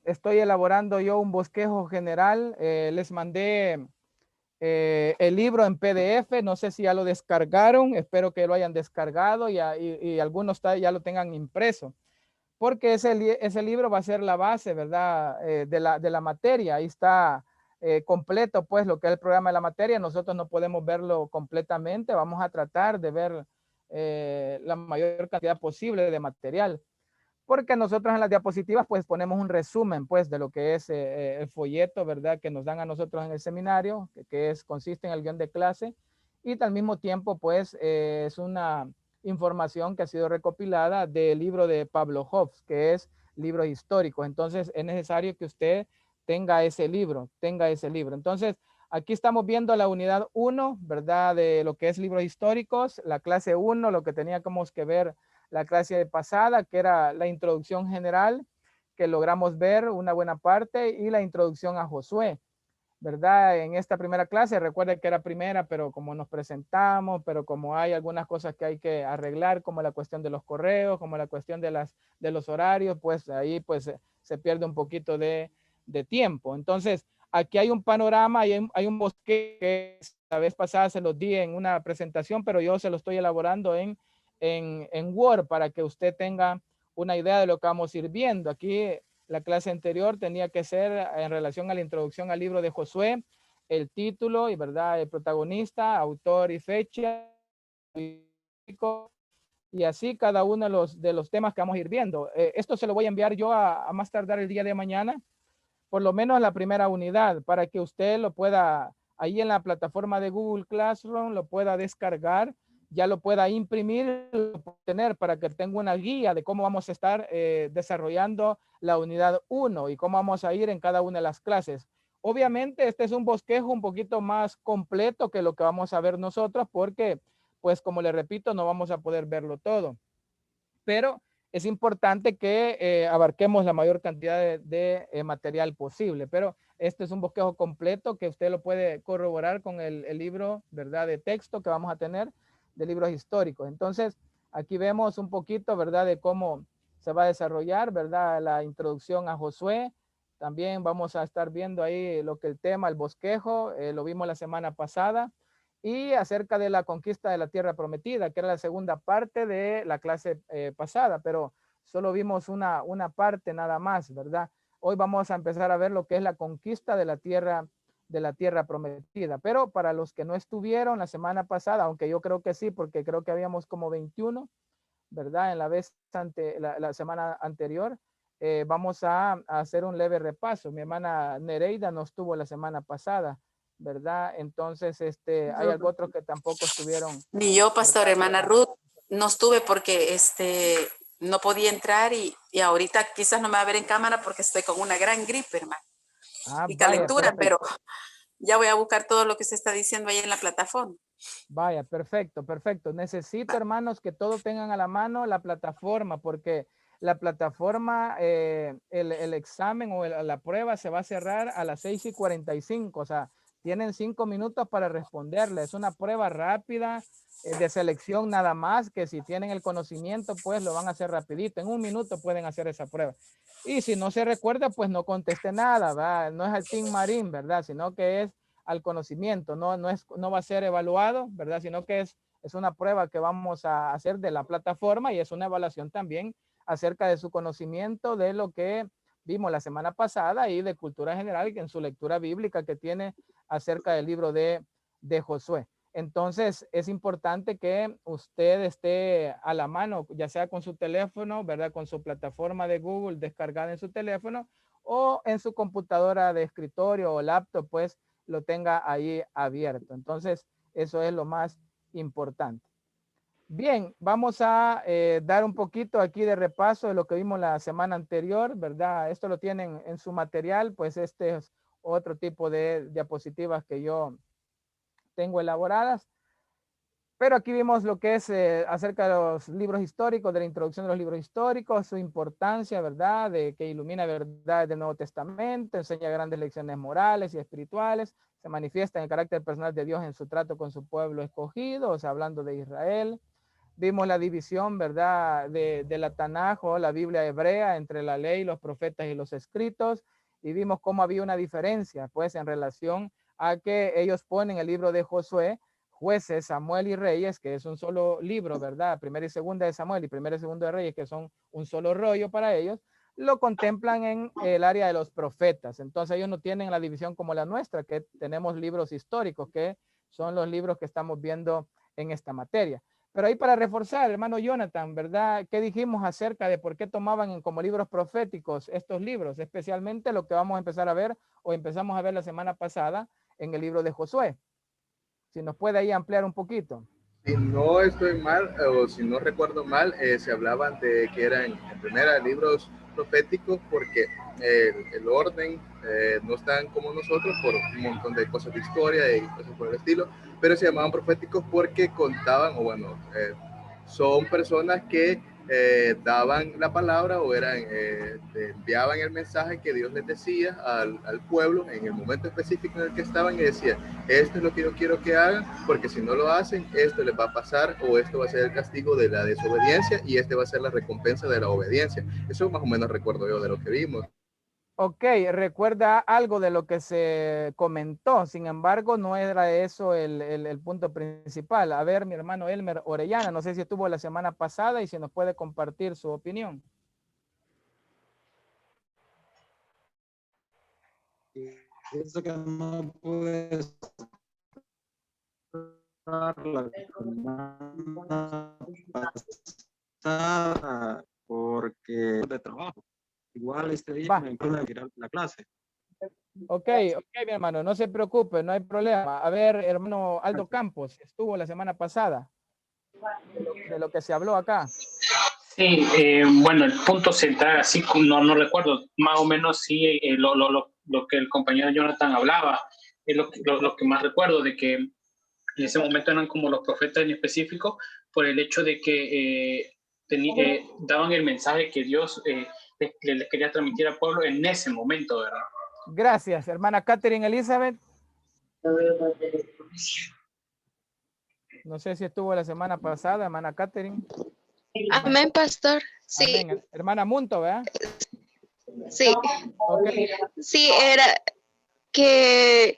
Estoy elaborando yo un bosquejo general. Les mandé el libro en PDF. No sé si ya lo descargaron. Espero que lo hayan descargado y algunos ya lo tengan impreso. Porque ese libro va a ser la base, ¿verdad? De la materia. Ahí está completo, pues, lo que es el programa de la materia. Nosotros no podemos verlo completamente. Vamos a tratar de ver la mayor cantidad posible de material. Porque nosotros en las diapositivas pues ponemos un resumen pues de lo que es el folleto, ¿verdad? Que nos dan a nosotros en el seminario, consiste en el guión de clase y al mismo tiempo pues es una información que ha sido recopilada del libro de Pablo Hobbes, que es libros históricos. Entonces es necesario que usted tenga ese libro. Entonces aquí estamos viendo la unidad 1, ¿verdad? De lo que es libros históricos, la clase 1, lo que teníamos que ver la clase pasada, que era la introducción general, que logramos ver una buena parte, y la introducción a Josué, ¿verdad? En esta primera clase, recuerde que era primera, pero como nos presentamos, pero como hay algunas cosas que hay que arreglar, como la cuestión de los correos, como la cuestión de los horarios, pues ahí pues se pierde un poquito de tiempo. Entonces, aquí hay un panorama, hay un bosque que la vez pasada se los di en una presentación, pero yo se lo estoy elaborando en Word para que usted tenga una idea de lo que vamos a ir viendo. Aquí la clase anterior tenía que ser en relación a la introducción al libro de Josué, el título y verdad, el protagonista, autor y fecha, y así cada uno de los temas que vamos a ir viendo. Esto se lo voy a enviar yo a más tardar el día de mañana, por lo menos la primera unidad, para que usted lo pueda, ahí en la plataforma de Google Classroom, lo pueda descargar, ya lo pueda imprimir, tener para que tenga una guía de cómo vamos a estar desarrollando la unidad 1 y cómo vamos a ir en cada una de las clases. Obviamente este es un bosquejo un poquito más completo que lo que vamos a ver nosotros porque, pues como le repito, no vamos a poder verlo todo. Pero es importante que abarquemos la mayor cantidad de material posible. Pero este es un bosquejo completo que usted lo puede corroborar con el libro, ¿verdad? De texto que vamos a tener de libros históricos. Entonces, aquí vemos un poquito, ¿verdad? De cómo se va a desarrollar, ¿verdad? La introducción a Josué. También vamos a estar viendo ahí lo que el tema, el bosquejo, lo vimos la semana pasada, y acerca de la conquista de la tierra prometida, que era la segunda parte de la clase pasada, pero solo vimos una parte nada más, ¿verdad? Hoy vamos a empezar a ver lo que es la conquista de la tierra prometida, pero para los que no estuvieron la semana pasada, aunque yo creo que sí, porque creo que habíamos como 21, ¿verdad? En la vez la semana anterior, vamos a hacer un leve repaso. Mi hermana Nereida no estuvo la semana pasada, ¿verdad? Entonces, hay algo otros que tampoco estuvieron, Ni yo, pastor, ¿verdad? hermana Ruth, no estuve porque no podía entrar y ahorita quizás no me va a ver en cámara porque estoy con una gran gripe, hermano, Ah, y vaya, calentura, pero perfecto. ya voy a buscar todo lo que se está diciendo ahí en la plataforma. Vaya, perfecto, perfecto. Necesito, Va. hermanos, que todos tengan a la mano la plataforma, porque la plataforma, el examen o la prueba se va a cerrar a las 6:45. O sea, tienen 5 minutos para responderle. Es una prueba rápida de selección nada más, que si tienen el conocimiento, pues lo van a hacer rapidito. En un minuto pueden hacer esa prueba. Y si no se recuerda, pues no conteste nada, ¿va? No es al Team Marín, ¿verdad? Sino que es al conocimiento, no va a ser evaluado, ¿verdad? Sino que es una prueba que vamos a hacer de la plataforma y es una evaluación también acerca de su conocimiento de lo que vimos la semana pasada y de cultura general en su lectura bíblica que tiene acerca del libro de Josué. Entonces, es importante que usted esté a la mano, ya sea con su teléfono, ¿verdad? Con su plataforma de Google descargada en su teléfono o en su computadora de escritorio o laptop, pues lo tenga ahí abierto. Entonces, eso es lo más importante. Bien, vamos a dar un poquito aquí de repaso de lo que vimos la semana anterior, ¿verdad? Esto lo tienen en su material, pues este es otro tipo de diapositivas que yo tengo elaboradas. Pero aquí vimos lo que es acerca de los libros históricos, de la introducción de los libros históricos, su importancia, ¿verdad? De que ilumina verdades del Nuevo Testamento, enseña grandes lecciones morales y espirituales, se manifiesta en el carácter personal de Dios en su trato con su pueblo escogido, o sea, hablando de Israel, Vimos la división, ¿verdad? De la Tanaj o la Biblia hebrea entre la ley, los profetas y los escritos. Y vimos cómo había una diferencia, pues, en relación a que ellos ponen el libro de Josué, Jueces, Samuel y Reyes, que es un solo libro, ¿verdad? Primera y segunda de Samuel y primera y segunda de Reyes, que son un solo rollo para ellos, lo contemplan en el área de los profetas. Entonces ellos no tienen la división como la nuestra, que tenemos libros históricos, que son los libros que estamos viendo en esta materia. Pero ahí para reforzar, hermano Jonathan, ¿verdad? ¿Qué dijimos acerca de por qué tomaban como libros proféticos estos libros? Especialmente lo que vamos a empezar a ver o empezamos a ver la semana pasada en el libro de Josué. Si nos puede ahí ampliar un poquito. Si no estoy mal, o si no recuerdo mal, se hablaban de que eran en primera libros proféticos porque el orden no están como nosotros por un montón de cosas de historia y cosas por el estilo, pero se llamaban proféticos porque contaban, o bueno, son personas que daban la palabra o enviaban el mensaje que Dios les decía al pueblo en el momento específico en el que estaban y decían, esto es lo que yo quiero que hagan, porque si no lo hacen, esto les va a pasar o esto va a ser el castigo de la desobediencia y este va a ser la recompensa de la obediencia. Eso más o menos recuerdo yo de lo que vimos. Ok, recuerda algo de lo que se comentó, sin embargo, no era eso el punto principal. A ver, mi hermano Elmer Orellana, no sé si estuvo la semana pasada y si nos puede compartir su opinión. Eso que no pude estar la semana pasada porque de trabajo. Igual este día Va. me pude tirar la clase. Ok, mi hermano, no se preocupe, no hay problema. A ver, hermano Aldo Campos, estuvo la semana pasada de lo que se habló acá. Sí, bueno, el punto central, así no recuerdo, más o menos sí, lo que el compañero Jonathan hablaba, es lo que más recuerdo, de que en ese momento eran como los profetas en específico, por el hecho de que daban el mensaje que Dios les quería transmitir al pueblo en ese momento, ¿verdad? Gracias, hermana Catherine Elizabeth. No sé si estuvo la semana pasada, hermana Catherine. Amén, pastor. Sí. Amén. Hermana Munto, ¿verdad? Sí. Okay. Sí, era que,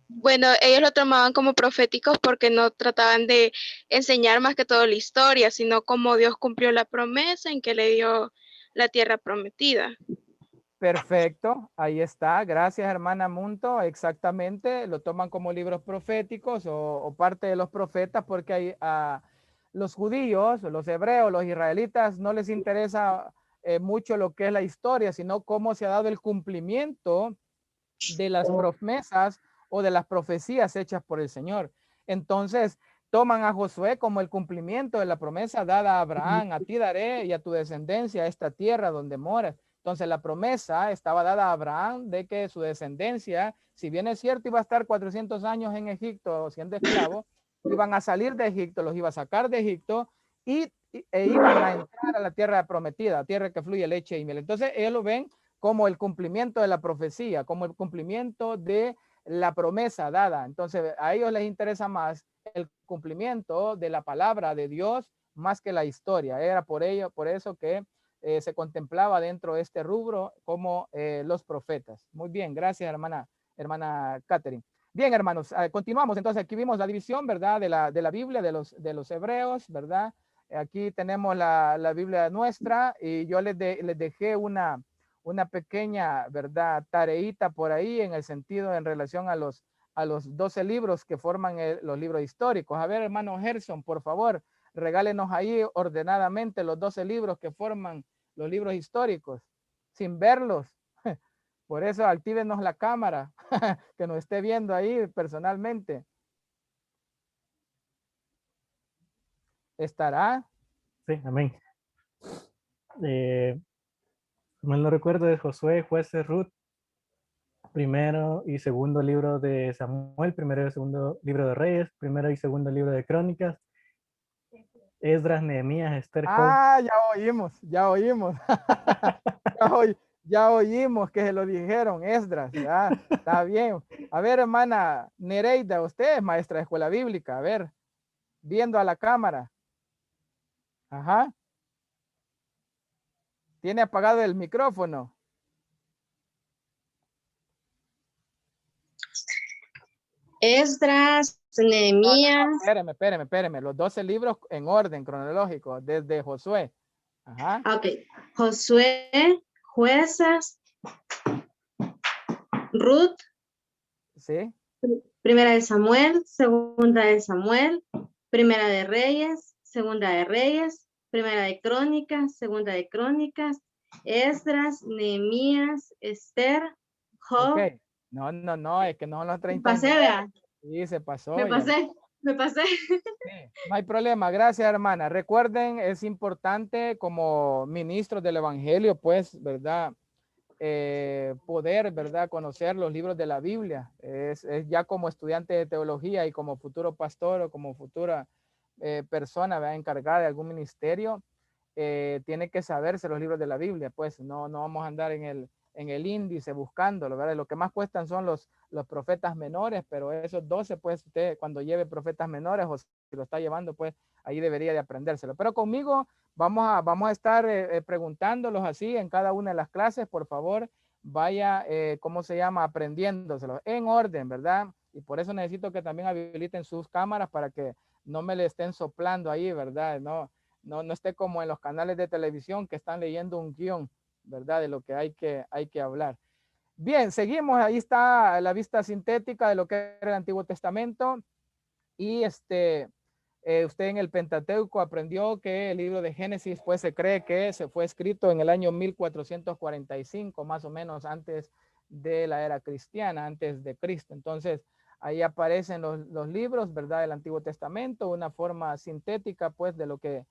bueno, ellos lo tomaban como proféticos porque no trataban de enseñar más que todo la historia, sino cómo Dios cumplió la promesa en que le dio la tierra prometida. Perfecto, ahí está. Gracias, hermana Munto. Exactamente, lo toman como libros proféticos o parte de los profetas porque hay los judíos, los hebreos, los israelitas, no les interesa mucho lo que es la historia, sino cómo se ha dado el cumplimiento de las promesas o de las profecías hechas por el Señor. Entonces, toman a Josué como el cumplimiento de la promesa dada a Abraham, a ti daré y a tu descendencia esta tierra donde moras. Entonces la promesa estaba dada a Abraham de que su descendencia, si bien es cierto, iba a estar 400 años en Egipto siendo esclavo, iban a salir de Egipto, los iba a sacar de Egipto e iban a entrar a la tierra prometida, tierra que fluye leche y miel. Entonces ellos lo ven como el cumplimiento de la profecía, como el cumplimiento de la promesa dada. Entonces a ellos les interesa más el cumplimiento de la palabra de Dios más que la historia. Era por eso que se contemplaba dentro de este rubro como los profetas. Muy bien, gracias hermana Catherine. Bien, hermanos, continuamos. Entonces aquí vimos la división, ¿verdad? De la Biblia, de los hebreos, ¿verdad? Aquí tenemos la Biblia nuestra y yo les dejé una pequeña, ¿verdad? Tareita por ahí en el sentido en relación a los 12 libros que forman los libros históricos. A ver, hermano Gerson, por favor, regálenos ahí ordenadamente los 12 libros que forman los libros históricos, sin verlos. Por eso actívenos la cámara, que nos esté viendo ahí personalmente. ¿Estará? Sí, amén. Mal no recuerdo, de Josué, Jueces, Ruth, primero y segundo libro de Samuel, primero y segundo libro de Reyes, primero y segundo libro de Crónicas, Esdras, Nehemías, Esther, Job. Ya oímos. Ya oímos que se lo dijeron, Esdras. Está bien. A ver, hermana Nereida, usted es maestra de escuela bíblica. A ver, viendo a la cámara. Ajá. Tiene apagado el micrófono. Esdras, Nehemías. Espéreme. Los 12 libros en orden cronológico, desde Josué. Ajá. Ok. Josué, Jueces, Ruth, Sí. Primera de Samuel, Segunda de Samuel, Primera de Reyes, Segunda de Reyes, Primera de Crónicas, Segunda de Crónicas, Esdras, Nehemías, Esther, Job. Ok. No, es que no son los Me 39. pasé, vea. Sí, se pasó. Me pasé. Sí, no hay problema, gracias hermana. Recuerden, es importante como ministros del Evangelio, pues, ¿verdad? Poder, ¿verdad? Conocer los libros de la Biblia. Es ya como estudiante de teología y como futuro pastor o como futura persona, ¿verdad? Encargada de algún ministerio, tiene que saberse los libros de la Biblia, pues no vamos a andar en el índice buscándolo, ¿verdad? Lo que más cuestan son los profetas menores, pero esos 12, pues usted cuando lleve profetas menores o si lo está llevando, pues ahí debería de aprendérselo. Pero conmigo vamos a estar preguntándolos así en cada una de las clases, por favor, vaya, ¿cómo se llama? Aprendiéndoselo en orden, ¿verdad? Y por eso necesito que también habiliten sus cámaras para que no me le estén soplando ahí, ¿verdad? No esté como en los canales de televisión que están leyendo un guión, ¿verdad? De lo que hay que hablar. Bien, seguimos. Ahí está la vista sintética de lo que era el Antiguo Testamento. Y usted en el Pentateuco aprendió que el libro de Génesis, pues se cree que se fue escrito en el año 1445, más o menos antes de la era cristiana, antes de Cristo. Entonces, ahí aparecen los libros, ¿verdad? Del Antiguo Testamento, una forma sintética, pues, de lo que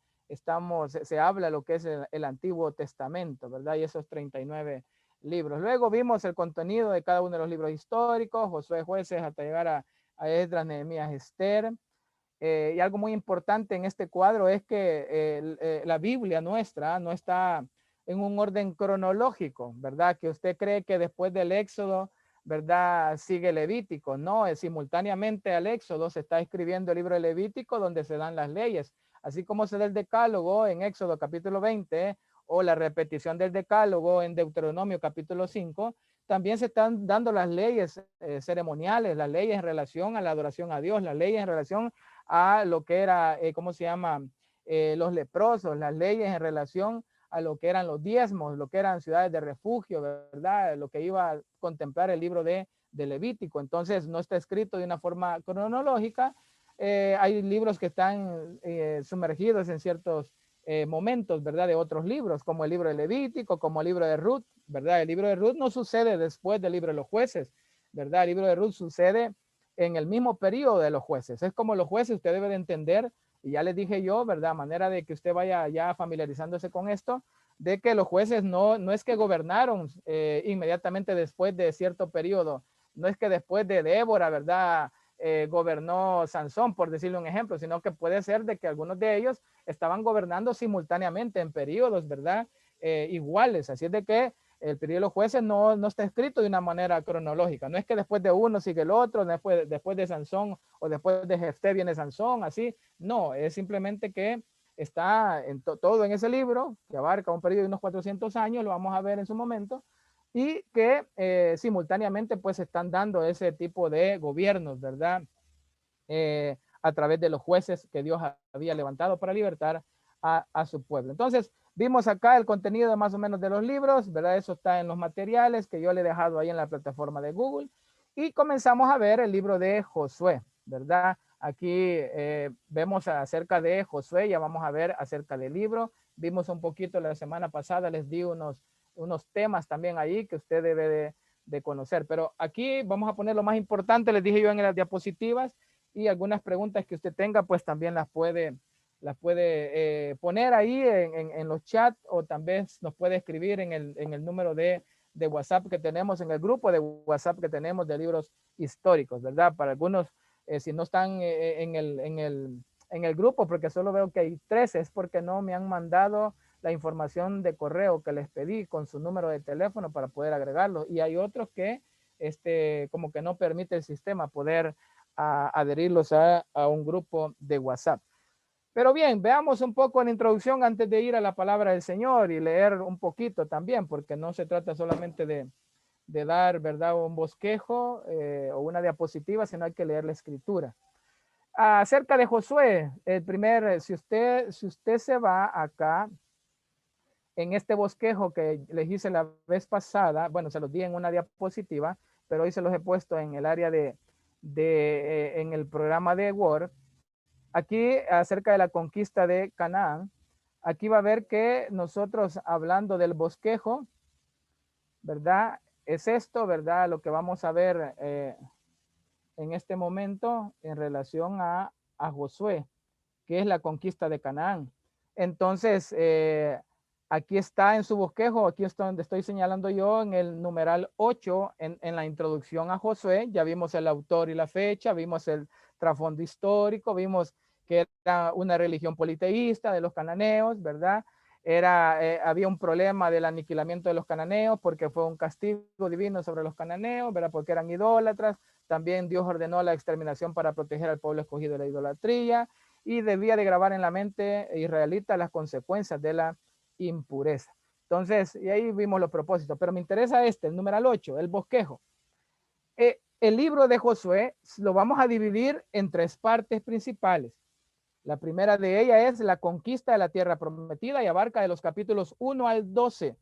se habla, lo que es el Antiguo Testamento, ¿verdad? Y esos 39 libros. Luego vimos el contenido de cada uno de los libros históricos, Josué, Jueces, hasta llegar a Esdras, Nehemías, Esther. Y algo muy importante en este cuadro es que la Biblia nuestra no está en un orden cronológico, ¿verdad? Que usted cree que después del Éxodo, ¿verdad? Sigue Levítico. No, es simultáneamente al Éxodo se está escribiendo el libro de Levítico donde se dan las leyes. Así como se da el Decálogo en Éxodo capítulo 20 o la repetición del Decálogo en Deuteronomio capítulo 5, también se están dando las leyes ceremoniales, las leyes en relación a la adoración a Dios, las leyes en relación a lo que era, ¿cómo se llama? Los leprosos, las leyes en relación a lo que eran los diezmos, lo que eran ciudades de refugio, ¿verdad? Lo que iba a contemplar el libro de Levítico. Entonces, no está escrito de una forma cronológica. Hay libros que están sumergidos en ciertos momentos, ¿verdad? De otros libros, como el libro de Levítico, como el libro de Ruth, ¿verdad? El libro de Ruth no sucede después del libro de los jueces, ¿verdad? El libro de Ruth sucede en el mismo periodo de los jueces. Es como los jueces, usted debe de entender, y ya les dije yo, ¿verdad? Manera de que usted vaya ya familiarizándose con esto, de que los jueces no es que gobernaron inmediatamente después de cierto periodo, no es que después de Débora, ¿verdad? Gobernó Sansón, por decirle un ejemplo, sino que puede ser de que algunos de ellos estaban gobernando simultáneamente en periodos, ¿verdad? Iguales. Así es de que el periodo de los jueces no está escrito de una manera cronológica. No es que después de uno sigue el otro, después de Sansón o después de Jefté viene Sansón, así. No, es simplemente que está todo en ese libro, que abarca un periodo de unos 400 años, lo vamos a ver en su momento, y que simultáneamente pues están dando ese tipo de gobiernos, ¿verdad? A través de los jueces que Dios había levantado para libertar a su pueblo. Entonces, vimos acá el contenido más o menos de los libros, ¿verdad? Eso está en los materiales que yo le he dejado ahí en la plataforma de Google. Y comenzamos a ver el libro de Josué, ¿verdad? Aquí vemos acerca de Josué, ya vamos a ver acerca del libro. Vimos un poquito la semana pasada, les di unos temas también ahí que usted debe de conocer. Pero aquí vamos a poner lo más importante, les dije yo en las diapositivas, y algunas preguntas que usted tenga, pues también las puede poner ahí en los chats o también nos puede escribir en el número de WhatsApp que tenemos, en el grupo de WhatsApp que tenemos de libros históricos, ¿verdad? Para algunos, si no están en el grupo, porque solo veo que hay 13, es porque no me han mandado la información de correo que les pedí con su número de teléfono para poder agregarlo. Y hay otros que como que no permite el sistema poder adherirlos a un grupo de WhatsApp. Pero bien, veamos un poco la introducción antes de ir a la palabra del Señor y leer un poquito también, porque no se trata solamente de dar, ¿verdad?, un bosquejo o una diapositiva, sino hay que leer la escritura. Acerca de Josué, el primer, si usted se va acá, en este bosquejo que les hice la vez pasada, bueno, se los di en una diapositiva, pero hoy se los he puesto en el área en el programa de Word. Aquí, acerca de la conquista de Canaán, aquí va a ver que nosotros hablando del bosquejo, ¿verdad? Es esto, ¿verdad? Lo que vamos a ver en este momento en relación a Josué, que es la conquista de Canaán. Entonces, aquí está en su bosquejo, aquí es donde estoy señalando yo en el numeral 8, en la introducción a Josué, ya vimos el autor y la fecha, vimos el trasfondo histórico, vimos que era una religión politeísta de los cananeos, ¿verdad? Había un problema del aniquilamiento de los cananeos porque fue un castigo divino sobre los cananeos, ¿verdad? Porque eran idólatras. También Dios ordenó la exterminación para proteger al pueblo escogido de la idolatría y debía de grabar en la mente israelita las consecuencias de la impureza. Entonces, y ahí vimos los propósitos, pero me interesa el numeral 8, el bosquejo. El libro de Josué lo vamos a dividir en 3 partes principales. La primera de ellas es la conquista de la tierra prometida y abarca de los capítulos 1 al 12,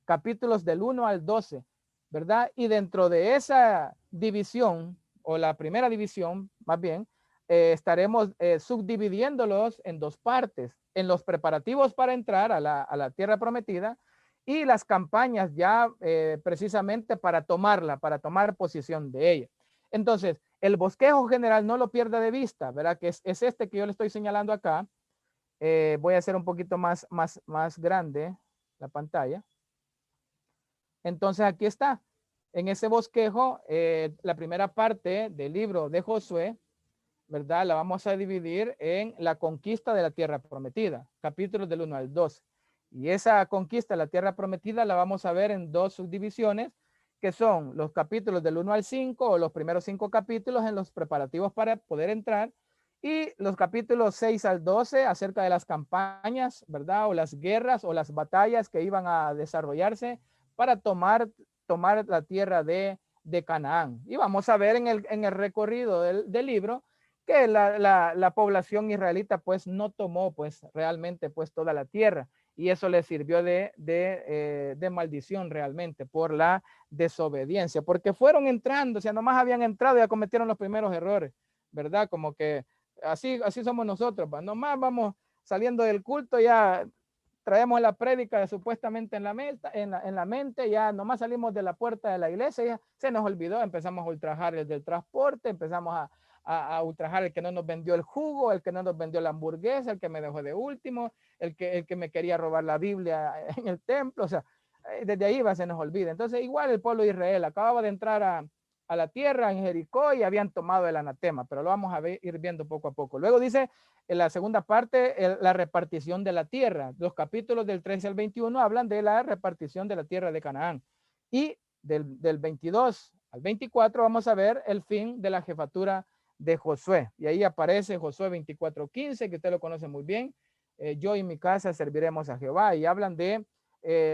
capítulos del 1 al 12, ¿verdad? Y dentro de esa división, o la primera división, más bien, estaremos subdividiéndolos en 2 partes, en los preparativos para entrar a la tierra prometida y las campañas ya precisamente para tomarla, para tomar posición de ella. Entonces, el bosquejo general no lo pierda de vista, ¿verdad? Que es este que yo le estoy señalando acá. Voy a hacer un poquito más grande la pantalla. Entonces, aquí está. En ese bosquejo, la primera parte del libro de Josué, ¿verdad? La vamos a dividir en la conquista de la tierra prometida, capítulos del 1 al 12. Y esa conquista de la tierra prometida la vamos a ver en 2 subdivisiones, que son los capítulos del 1 al 5 o los primeros 5 capítulos en los preparativos para poder entrar y los capítulos 6 al 12 acerca de las campañas, ¿verdad? O las guerras o las batallas que iban a desarrollarse para tomar la tierra de Canaán. Y vamos a ver en el recorrido del libro que la población israelita pues no tomó pues realmente pues toda la tierra y eso le sirvió de maldición realmente por la desobediencia, porque fueron entrando, o sea, nomás habían entrado y ya cometieron los primeros errores, ¿verdad? Como que así somos nosotros, ¿va? Nomás vamos saliendo del culto, ya traemos la prédica supuestamente en la mente, ya nomás salimos de la puerta de la iglesia, ya se nos olvidó, empezamos a ultrajar el del transporte, empezamos a ultrajar el que no nos vendió el jugo, el que no nos vendió la hamburguesa, el que me dejó de último, el que me quería robar la Biblia en el templo, o sea, desde ahí se nos olvida. Entonces, igual el pueblo de Israel acababa de entrar a la tierra en Jericó y habían tomado el anatema, pero lo vamos a ir viendo poco a poco. Luego dice en la segunda parte, la repartición de la tierra. Los capítulos del 13 al 21 hablan de la repartición de la tierra de Canaán. Y del 22 al 24 vamos a ver el fin de la jefatura de Josué. Y ahí aparece Josué 24:15, que usted lo conoce muy bien. Yo y mi casa serviremos a Jehová. Y hablan de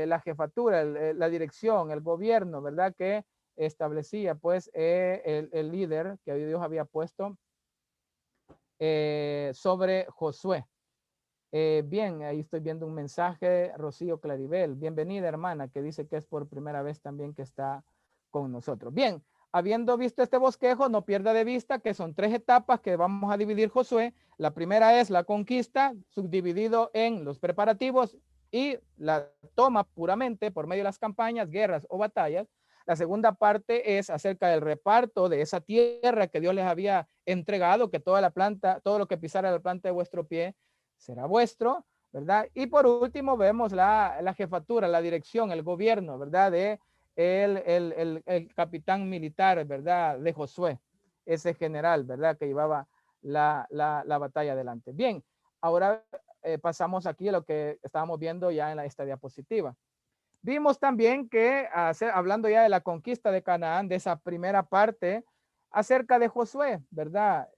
la jefatura, la dirección, el gobierno, ¿verdad? Que establecía pues el líder que Dios había puesto sobre Josué. Bien, ahí estoy viendo un mensaje, Rocío Claribel, bienvenida hermana, que dice que es por primera vez también que está con nosotros. Bien, habiendo visto este bosquejo, no pierda de vista que son 3 etapas que vamos a dividir Josué. La primera es la conquista, subdividido en los preparativos y la toma puramente por medio de las campañas, guerras o batallas. La segunda parte es acerca del reparto de esa tierra que Dios les había entregado, que toda la planta, todo lo que pisara la planta de vuestro pie será vuestro, ¿verdad? Y por último vemos la jefatura, la dirección, el gobierno, ¿verdad? De el capitán militar, ¿verdad? De Josué, ese general, ¿verdad? Que llevaba la batalla adelante. Bien, ahora pasamos aquí a lo que estábamos viendo ya en esta diapositiva. Vimos también que, hablando ya de la conquista de Canaán, de esa primera parte, acerca de Josué, ¿verdad?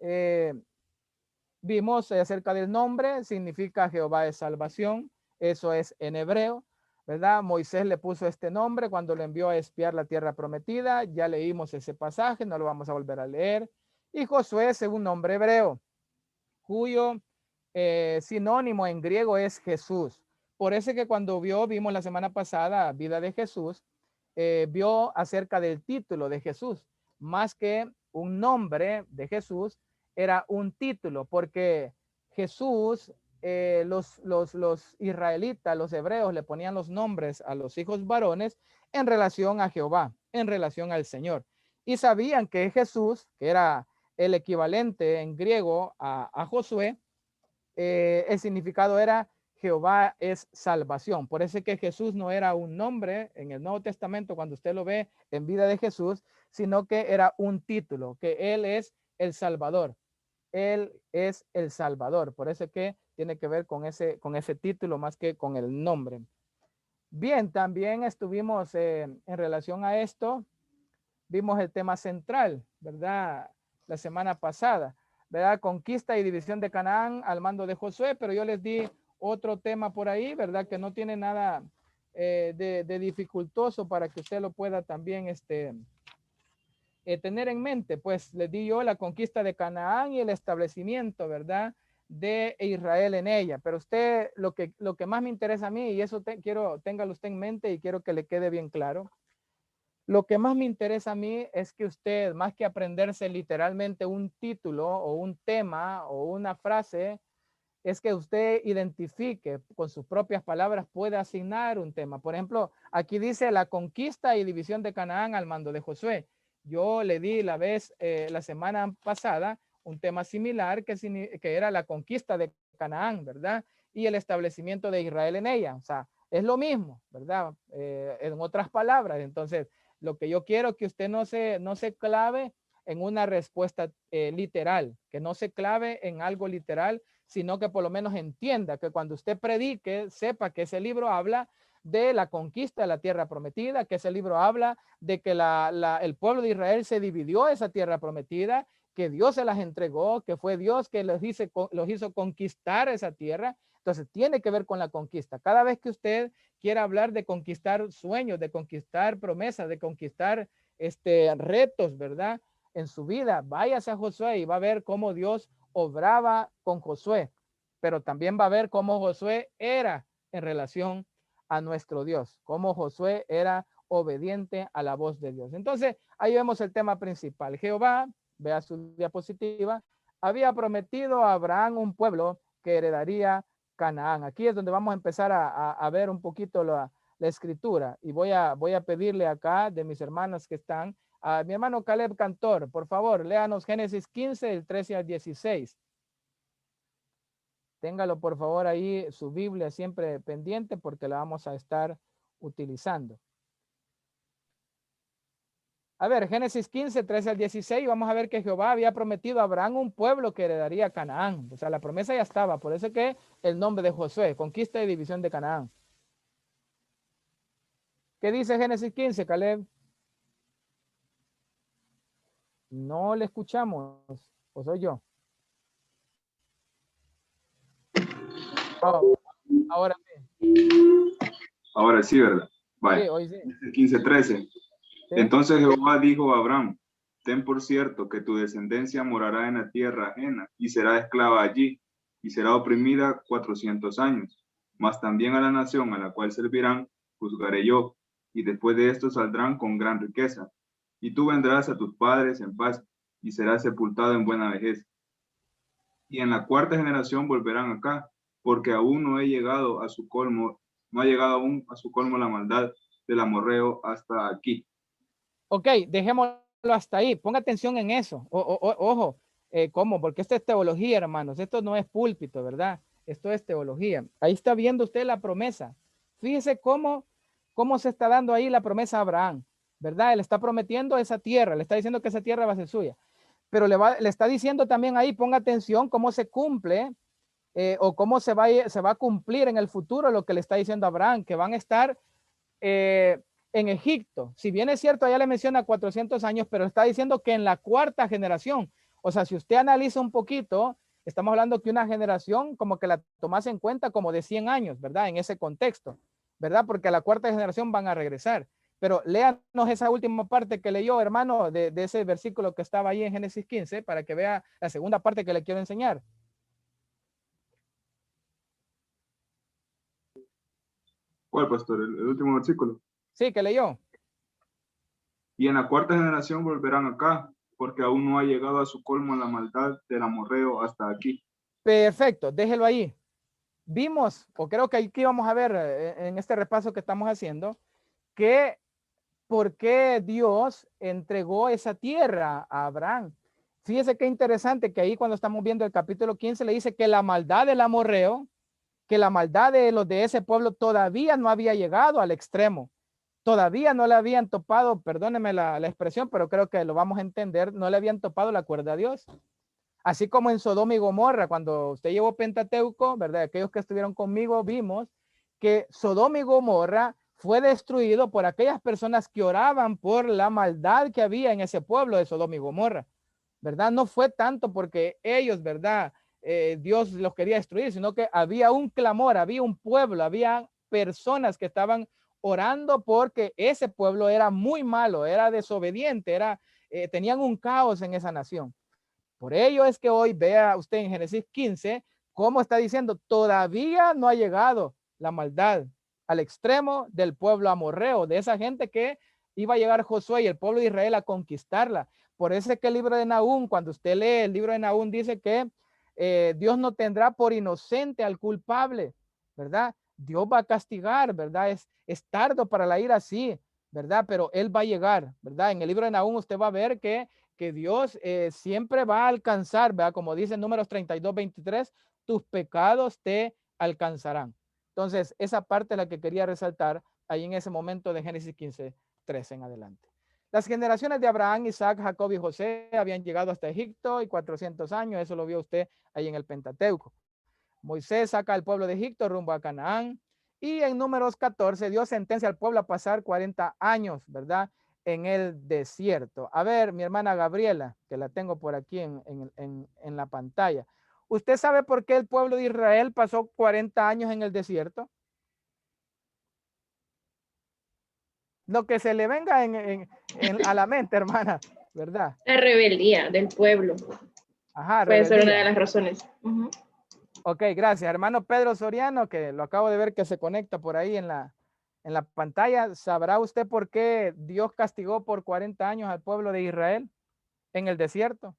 Vimos acerca del nombre, significa Jehová es salvación. Eso es en hebreo, ¿verdad? Moisés le puso este nombre cuando le envió a espiar la tierra prometida. Ya leímos ese pasaje, no lo vamos a volver a leer. Y Josué es un nombre hebreo, cuyo sinónimo en griego es Jesús. Por eso que cuando vimos la semana pasada vida de Jesús, vio acerca del título de Jesús, más que un nombre de Jesús, era un título, porque Jesús, los israelitas, los hebreos le ponían los nombres a los hijos varones en relación a Jehová, en relación al Señor. Y sabían que Jesús, que era el equivalente en griego a Josué, el significado era Jehová es salvación. Por eso es que Jesús no era un nombre en el Nuevo Testamento cuando usted lo ve en vida de Jesús, sino que era un título, que Él es el Salvador. Él es el Salvador. Por eso es que tiene que ver con ese título más que con el nombre. Bien, también estuvimos en relación a esto, vimos el tema central, ¿verdad? La semana pasada, ¿verdad? Conquista y división de Canaán al mando de Josué, pero yo les di otro tema por ahí, ¿verdad? Que no tiene nada de dificultoso para que usted lo pueda también tener en mente. Pues les di yo la conquista de Canaán y el establecimiento, ¿verdad? De Israel en ella. Pero usted, lo que más me interesa a mí, y eso quiero, téngalo usted en mente y quiero que le quede bien claro. Lo que más me interesa a mí es que usted, más que aprenderse literalmente un título o un tema o una frase, es que usted identifique con sus propias palabras, puede asignar un tema. Por ejemplo, aquí dice la conquista y división de Canaán al mando de Josué. Yo le di la semana pasada un tema similar que era la conquista de Canaán, ¿verdad? Y el establecimiento de Israel en ella. O sea, es lo mismo, ¿verdad? En otras palabras. Entonces, lo que yo quiero es que usted no se clave en una respuesta literal, que no se clave en algo literal, sino que por lo menos entienda que cuando usted predique, sepa que ese libro habla de la conquista de la tierra prometida, que ese libro habla de que el pueblo de Israel se dividió esa tierra prometida, que Dios se las entregó, que fue Dios que los hizo conquistar esa tierra. Entonces tiene que ver con la conquista. Cada vez que usted quiera hablar de conquistar sueños, de conquistar promesas, de conquistar retos, ¿verdad? En su vida, váyase a Josué y va a ver cómo Dios obraba con Josué, pero también va a ver cómo Josué era en relación a nuestro Dios, cómo Josué era obediente a la voz de Dios. Entonces, ahí vemos el tema principal. Jehová, vea su diapositiva, había prometido a Abraham un pueblo que heredaría Canaán. Aquí es donde vamos a empezar a ver un poquito la escritura, y voy a pedirle acá de mis hermanas que están, a mi hermano Caleb Cantor, por favor, léanos Génesis 15, del 13 al 16. Téngalo por favor ahí, su Biblia siempre pendiente, porque la vamos a estar utilizando. A ver, Génesis 15, 13 al 16, vamos a ver que Jehová había prometido a Abraham un pueblo que heredaría Canaán. O sea, la promesa ya estaba, por eso que el nombre de Josué, conquista y división de Canaán. ¿Qué dice Génesis 15, Caleb? No le escuchamos, ¿o soy yo? Oh, ahora sí. Ahora sí, ¿verdad? Vale. Sí, hoy sí. 15:13. Sí. Entonces Jehová dijo a Abraham: ten por cierto que tu descendencia morará en la tierra ajena y será esclava allí y será oprimida 400 años. Mas también a la nación a la cual servirán juzgaré yo, y después de esto saldrán con gran riqueza. Y tú vendrás a tus padres en paz y serás sepultado en buena vejez. Y en la cuarta generación volverán acá, porque aún no he llegado a su colmo, no ha llegado aún a su colmo la maldad del amorreo hasta aquí. Ok, dejémoslo hasta ahí. Ponga atención en eso. Ojo, ¿cómo? Porque esto es teología, hermanos. Esto no es púlpito, ¿verdad? Esto es teología. Ahí está viendo usted la promesa. Fíjese cómo se está dando ahí la promesa a Abraham, ¿verdad? Él está prometiendo esa tierra, le está diciendo que esa tierra va a ser suya. Pero le está diciendo también ahí, ponga atención cómo se cumple o cómo se va a cumplir en el futuro lo que le está diciendo a Abraham, que van a estar en Egipto. Si bien es cierto, allá le menciona 400 años, pero está diciendo que en la cuarta generación. O sea, si usted analiza un poquito estamos hablando que una generación como que la tomase en cuenta como de 100 años, ¿verdad? En ese contexto, ¿verdad? Porque a la cuarta generación van a regresar. Pero léanos esa última parte que leyó, hermano, de ese versículo que estaba ahí en Génesis 15, para que vea la segunda parte que le quiero enseñar. ¿Cuál, pastor? El último versículo. Sí, que leyó. Y en la cuarta generación volverán acá, porque aún no ha llegado a su colmo la maldad del amorreo hasta aquí. Perfecto, déjelo ahí. Vimos, o creo que aquí vamos a ver en este repaso que estamos haciendo, que por qué Dios entregó esa tierra a Abraham. Fíjese qué interesante que ahí cuando estamos viendo el capítulo 15 le dice que la maldad del amorreo, que la maldad de los de ese pueblo todavía no había llegado al extremo. Todavía no le habían topado, perdóneme la expresión, pero creo que lo vamos a entender, no le habían topado la cuerda a Dios. Así como en Sodoma y Gomorra, cuando usted llevó Pentateuco, ¿verdad? Aquellos que estuvieron conmigo vimos que Sodoma y Gomorra fue destruido por aquellas personas que oraban por la maldad que había en ese pueblo de Sodoma y Gomorra, ¿verdad? No fue tanto porque ellos, ¿verdad? Dios los quería destruir, sino que había un clamor, había un pueblo, había personas que estaban orando porque ese pueblo era muy malo, era desobediente, tenían un caos en esa nación. Por ello es que hoy vea usted en Génesis 15 cómo está diciendo, todavía no ha llegado la maldad al extremo del pueblo amorreo, de esa gente que iba a llegar Josué y el pueblo de Israel a conquistarla. Por eso es que el libro de Nahum, cuando usted lee el libro de Nahum, dice que Dios no tendrá por inocente al culpable, ¿verdad? Dios va a castigar, ¿verdad? Es tardo para la ira, sí, ¿verdad? Pero Él va a llegar, ¿verdad? En el libro de Nahum usted va a ver que Dios siempre va a alcanzar, ¿verdad? Como dice en Números 32, 23, tus pecados te alcanzarán. Entonces, esa parte es la que quería resaltar ahí en ese momento de Génesis 15, 13 en adelante. Las generaciones de Abraham, Isaac, Jacob y José habían llegado hasta Egipto y 400 años, eso lo vio usted ahí en el Pentateuco. Moisés saca al pueblo de Egipto rumbo a Canaán y en Números 14 Dios sentencia al pueblo a pasar 40 años, ¿verdad? En el desierto. A ver, mi hermana Gabriela, que la tengo por aquí en la pantalla. ¿Usted sabe por qué el pueblo de Israel pasó 40 años en el desierto? Lo que se le venga a la mente, hermana, ¿verdad? La rebeldía del pueblo. Ajá, puede ser rebeldía. una de las razones. Uh-huh. Ok, gracias. Hermano Pedro Soriano, que lo acabo de ver que se conecta por ahí en la pantalla. ¿Sabrá usted por qué Dios castigó por 40 años al pueblo de Israel en el desierto?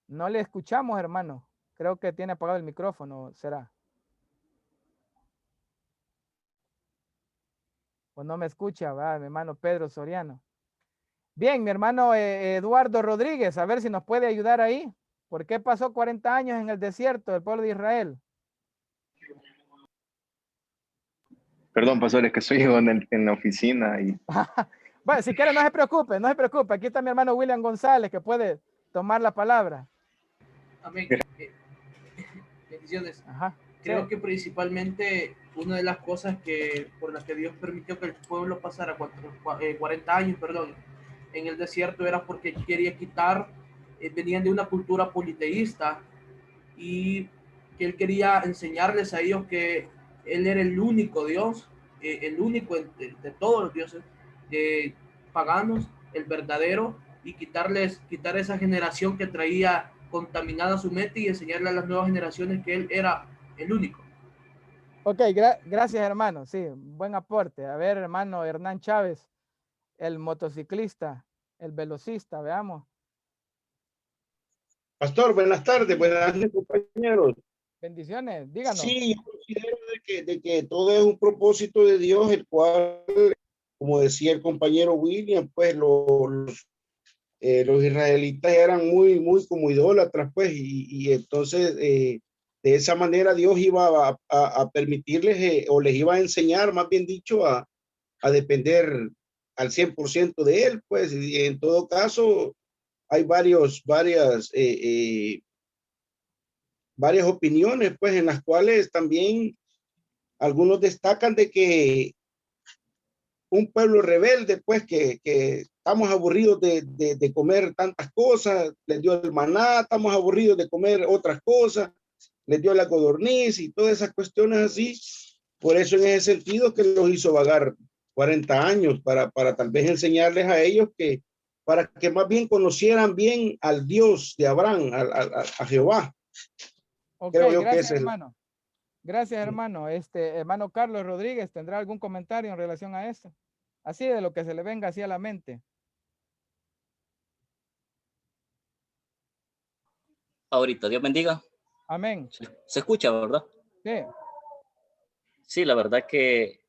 No le escuchamos, hermano. Creo que tiene apagado el micrófono, ¿será? O no me escucha, ¿verdad? Mi hermano Pedro Soriano. Bien, mi hermano Eduardo Rodríguez, a ver si nos puede ayudar ahí. ¿Por qué pasó 40 años en el desierto del pueblo de Israel? Perdón, pastor, es que estoy en la oficina y... Bueno, si quiere no se preocupe, no se preocupe. Aquí está mi hermano William González que puede tomar la palabra. Amén. Bendiciones. Ajá, Creo sí. que principalmente una de las cosas por las que Dios permitió que el pueblo pasara 40 años, en el desierto era porque quería quitar, venían de una cultura politeísta y que Él quería enseñarles a ellos que Él era el único Dios, el único de todos los dioses paganos, el verdadero, y quitar esa generación que traía contaminada su mente y enseñarle a las nuevas generaciones que Él era el único. Ok, gracias, hermano. Sí, buen aporte. A ver, hermano Hernán Chávez, el motociclista, el velocista, veamos. Pastor, buenas tardes, compañeros. Bendiciones, díganos. Sí, yo considero de que todo es un propósito de Dios, el cual, como decía el compañero William, pues los israelitas eran muy como idólatras, pues, y entonces de esa manera Dios iba a permitirles, o les iba a enseñar, más bien dicho, a depender al 100% de Él, pues, y en todo caso hay varias opiniones, pues, en las cuales también algunos destacan de que un pueblo rebelde, pues, que estamos aburridos de comer tantas cosas, les dio el maná, estamos aburridos de comer otras cosas, les dio la codorniz y todas esas cuestiones así. Por eso en ese sentido que los hizo vagar 40 años para tal vez enseñarles a ellos que, para que más bien conocieran bien al Dios de Abraham, a Jehová. Ok, Creo yo gracias, que es hermano. Gracias, hermano. Hermano Carlos Rodríguez, ¿tendrá algún comentario en relación a esto? Así de lo que se le venga así a la mente. Ahorita, Dios bendiga. Amén. Se escucha, ¿verdad? Sí. Sí, la verdad que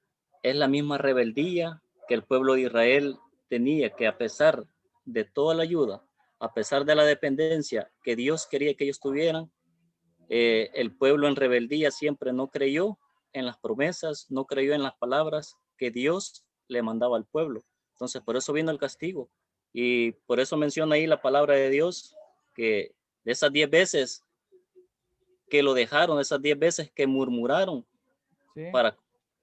es la misma rebeldía que el pueblo de Israel tenía, que a pesar de toda la ayuda, a pesar de la dependencia que Dios quería que ellos tuvieran, el pueblo en rebeldía siempre no creyó en las promesas, no creyó en las palabras que Dios le mandaba al pueblo. Entonces, por eso vino el castigo. Y por eso menciona ahí la palabra de Dios, que de esas 10 veces que lo dejaron, esas 10 veces que murmuraron, sí,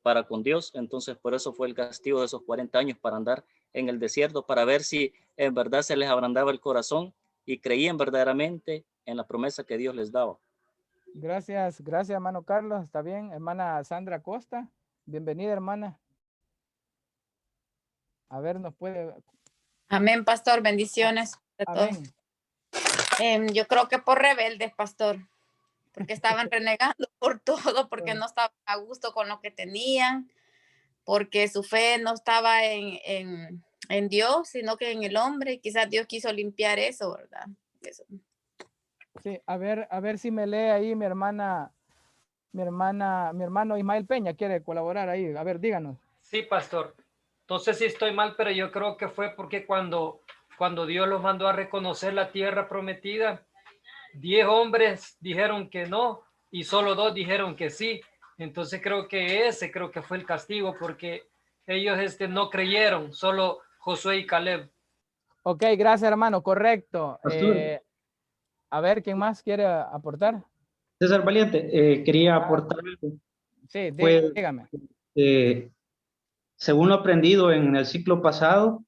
para con Dios. Entonces, por eso fue el castigo de esos 40 años, para andar en el desierto, para ver si en verdad se les abrandaba el corazón y creían verdaderamente en la promesa que Dios les daba. Gracias, gracias, hermano Carlos. Está bien. Hermana Sandra Costa, bienvenida, hermana. A ver, nos puede... Amén, pastor. Bendiciones a todos. Yo creo que por rebeldes, pastor, porque estaban renegando por todo, porque no estaban a gusto con lo que tenían, porque su fe no estaba en Dios, sino que en el hombre. Y quizás Dios quiso limpiar eso, ¿verdad? Eso. Sí, a ver si me lee ahí mi hermano Ismael Peña quiere colaborar ahí. A ver, díganos. Sí, pastor. Entonces sí estoy mal, pero yo creo que fue porque cuando Dios los mandó a reconocer la tierra prometida, 10 hombres dijeron que no y solo 2 dijeron que sí. Entonces creo que fue el castigo, porque ellos no creyeron, solo Josué y Caleb. Ok, gracias, hermano, correcto. A ver, ¿quién más quiere aportar? César Valiente, quería aportar algo. Sí, dígame. Según lo aprendido en el ciclo pasado,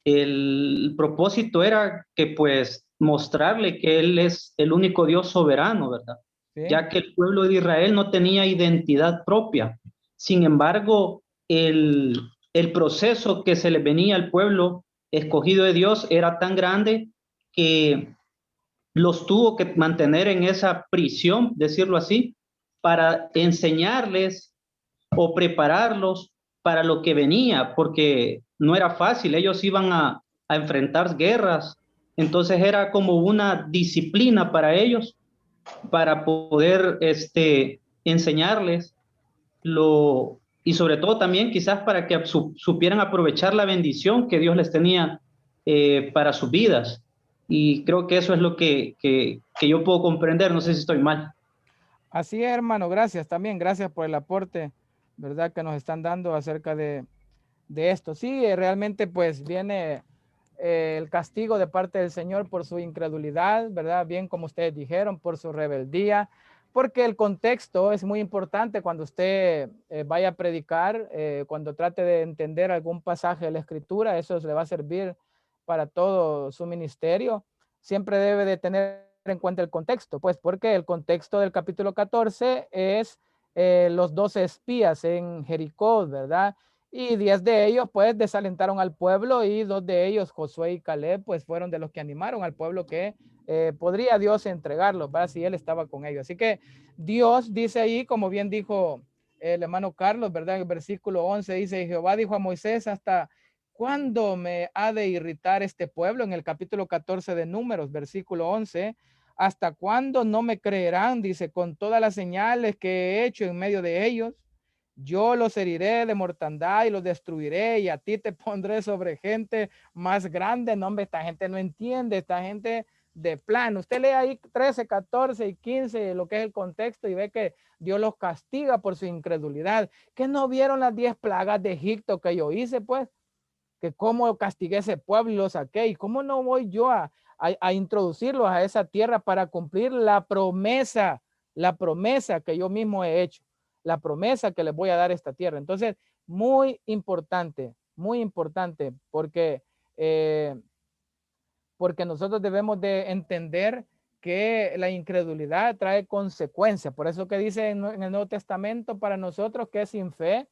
el propósito era que pues mostrarle que Él es el único Dios soberano, ¿verdad? Sí. Ya que el pueblo de Israel no tenía identidad propia. Sin embargo, el proceso que se le venía al pueblo escogido de Dios era tan grande que los tuvo que mantener en esa prisión, decirlo así, para enseñarles o prepararlos para lo que venía, porque no era fácil, ellos iban a enfrentar guerras, entonces era como una disciplina para ellos, para poder enseñarles y sobre todo también quizás para que supieran aprovechar la bendición que Dios les tenía para sus vidas. Y creo que eso es lo que yo puedo comprender, no sé si estoy mal. Así es, hermano, gracias también, gracias por el aporte, ¿verdad? Que nos están dando acerca de esto. Sí, realmente pues viene el castigo de parte del Señor por su incredulidad, ¿verdad? Bien como ustedes dijeron, por su rebeldía, porque el contexto es muy importante cuando usted vaya a predicar, cuando trate de entender algún pasaje de la Escritura, eso le va a servir para todo su ministerio. Siempre debe de tener en cuenta el contexto, pues porque el contexto del capítulo 14 es los 12 espías en Jericó, ¿verdad? Y 10 de ellos pues desalentaron al pueblo y 2 de ellos, Josué y Caleb, pues fueron de los que animaron al pueblo que podría Dios entregarlos, ¿verdad? Si él estaba con ellos. Así que Dios dice ahí, como bien dijo el hermano Carlos, ¿verdad? En el versículo 11 dice, Jehová dijo a Moisés, ¿hasta cuándo me ha de irritar este pueblo? En el capítulo 14 de Números, versículo 11, ¿hasta cuándo no me creerán? Dice, con todas las señales que he hecho en medio de ellos. Yo los heriré de mortandad y los destruiré y a ti te pondré sobre gente más grande. No, hombre, esta gente no entiende, esta gente de plano. Usted lee ahí 13, 14 y 15 lo que es el contexto y ve que Dios los castiga por su incredulidad. ¿Que no vieron las 10 plagas de Egipto que yo hice? Pues, que cómo castigué ese pueblo y lo saqué. ¿Y cómo no voy yo a introducirlos a esa tierra para cumplir la promesa que yo mismo he hecho? La promesa que les voy a dar esta tierra. Entonces, muy importante muy importante, porque nosotros debemos de entender que la incredulidad trae consecuencias. Por eso que dice en el Nuevo Testamento para nosotros que sin fe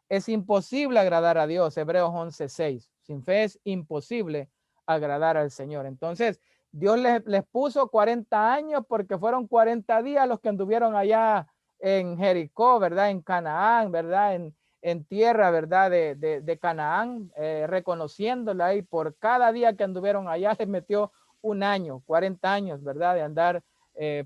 es imposible agradar a Dios. Hebreos 11:6. Sin fe es imposible agradar al Señor. Entonces, Dios les puso 40 años porque fueron 40 días los que anduvieron allá en Jericó, ¿verdad? En Canaán, ¿verdad? En tierra, ¿verdad? De Canaán, reconociéndola, y por cada día que anduvieron allá les metió un año, 40 años, ¿verdad? De andar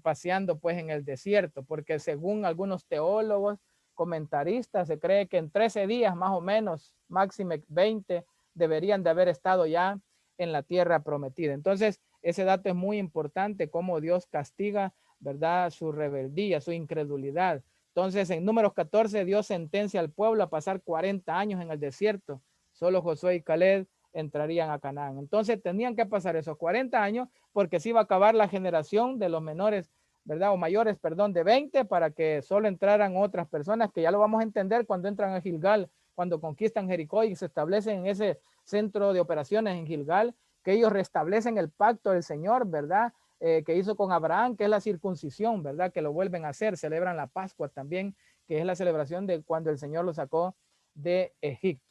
paseando pues en el desierto, porque según algunos teólogos, comentaristas, se cree que en 13 días más o menos, máximo 20, deberían de haber estado ya en la tierra prometida. Entonces, ese dato es muy importante, cómo Dios castiga, ¿verdad? Su rebeldía, su incredulidad. Entonces, en Números 14, Dios sentencia al pueblo a pasar 40 años en el desierto. Solo Josué y Caleb entrarían a Canaán. Entonces, tenían que pasar esos 40 años porque se iba a acabar la generación de los menores, ¿verdad? O mayores, perdón, de 20, para que solo entraran otras personas, que ya lo vamos a entender cuando entran a Gilgal, cuando conquistan Jericó y se establecen en ese centro de operaciones en Gilgal, que ellos restablecen el pacto del Señor, ¿verdad? Que hizo con Abraham, que es la circuncisión, ¿verdad? Que lo vuelven a hacer, celebran la Pascua también, que es la celebración de cuando el Señor lo sacó de Egipto.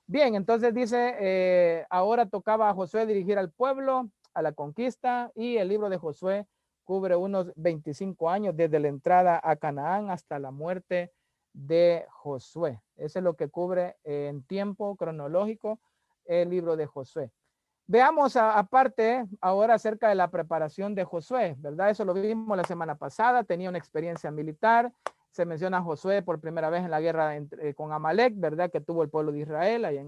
Bien, entonces dice, ahora tocaba a Josué dirigir al pueblo a la conquista, y el libro de Josué cubre unos 25 años desde la entrada a Canaán hasta la muerte de Josué. Eso es lo que cubre en tiempo cronológico el libro de Josué. Veamos aparte ahora acerca de la preparación de Josué, ¿verdad? Eso lo vimos la semana pasada, tenía una experiencia militar. Se menciona a Josué por primera vez en la guerra con Amalek, ¿verdad? Que tuvo el pueblo de Israel ahí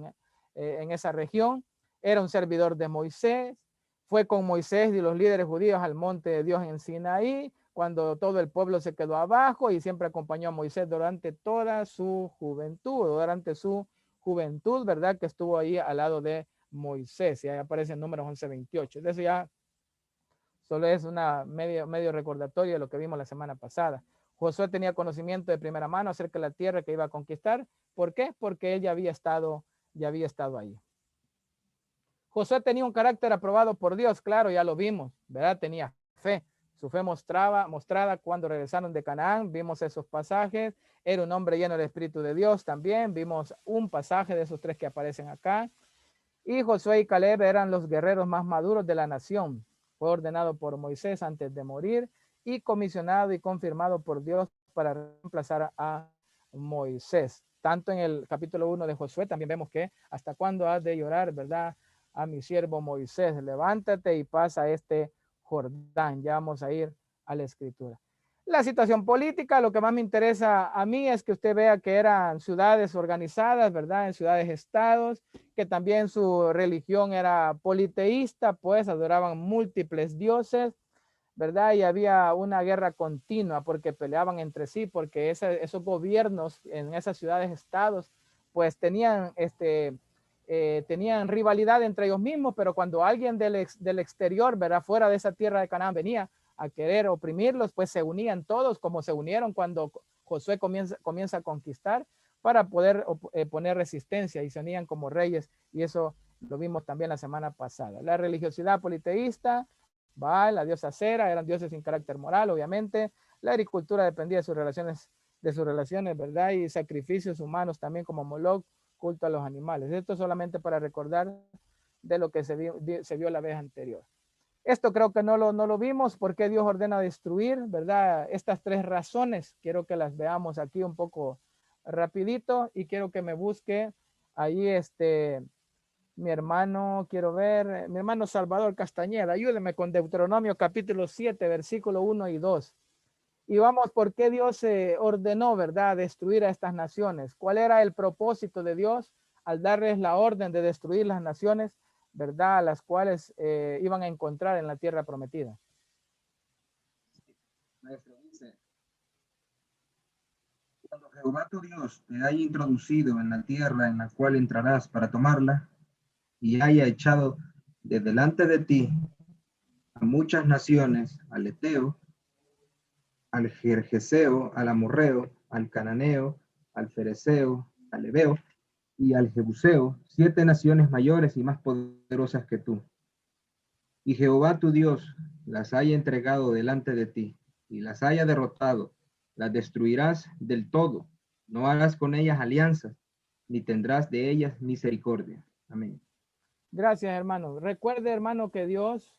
en esa región. Era un servidor de Moisés. Fue con Moisés y los líderes judíos al monte de Dios en Sinaí, cuando todo el pueblo se quedó abajo, y siempre acompañó a Moisés durante toda su juventud, ¿verdad? Que estuvo ahí al lado de Moisés, y ahí aparece en Números 11:28. De eso ya solo es una medio recordatorio de lo que vimos la semana pasada. Josué tenía conocimiento de primera mano acerca de la tierra que iba a conquistar. ¿Por qué? Porque él ya había estado ahí. Josué tenía un carácter aprobado por Dios, claro, ya lo vimos, ¿verdad? Tenía fe. Su fe mostrada cuando regresaron de Canaán, vimos esos pasajes. Era un hombre lleno del Espíritu de Dios también. Vimos un pasaje de esos 3 que aparecen acá. Y Josué y Caleb eran los guerreros más maduros de la nación. Fue ordenado por Moisés antes de morir y comisionado y confirmado por Dios para reemplazar a Moisés. Tanto en el capítulo 1 de Josué también vemos que hasta cuándo has de llorar, ¿verdad? A mi siervo Moisés, levántate y pasa este Jordán. Ya vamos a ir a la escritura. La situación política, lo que más me interesa a mí es que usted vea que eran ciudades organizadas, ¿verdad? En ciudades-estados, que también su religión era politeísta, pues adoraban múltiples dioses, ¿verdad? Y había una guerra continua porque peleaban entre sí, porque esos gobiernos en esas ciudades-estados, pues tenían rivalidad entre ellos mismos, pero cuando alguien del exterior, ¿verdad? Fuera de esa tierra de Canaán venía a querer oprimirlos, pues se unían todos, como se unieron cuando Josué comienza a conquistar, para poder poner resistencia, y se unían como reyes, y eso lo vimos también la semana pasada. La religiosidad politeísta, Baal, la diosa Cera, eran dioses sin carácter moral, obviamente. La agricultura dependía de sus relaciones, ¿verdad? Y sacrificios humanos también, como Moloch, culto a los animales. Esto solamente para recordar de lo que se vio la vez anterior. Esto creo que no lo vimos. ¿Por qué Dios ordena destruir, verdad? Estas 3 razones, quiero que las veamos aquí un poco rapidito, y quiero que me busque ahí mi hermano Salvador Castañeda. Ayúdeme con Deuteronomio capítulo 7, versículo 1 y 2. Y vamos, ¿por qué Dios ordenó, verdad, destruir a estas naciones? ¿Cuál era el propósito de Dios al darles la orden de destruir las naciones, verdad, a las cuales iban a encontrar en la tierra prometida? Maestro, dice: cuando Jehová tu Dios te haya introducido en la tierra en la cual entrarás para tomarla, y haya echado de delante de ti a muchas naciones, al Eteo, al Gergeseo, al Amorreo, al Cananeo, al Fereceo, al Ebeo, y al Jebuseo, 7 naciones mayores y más poderosas que tú. Y Jehová tu Dios las haya entregado delante de ti, y las haya derrotado, las destruirás del todo. No harás con ellas alianzas, ni tendrás de ellas misericordia. Amén. Gracias, hermano. Recuerde, hermano, que Dios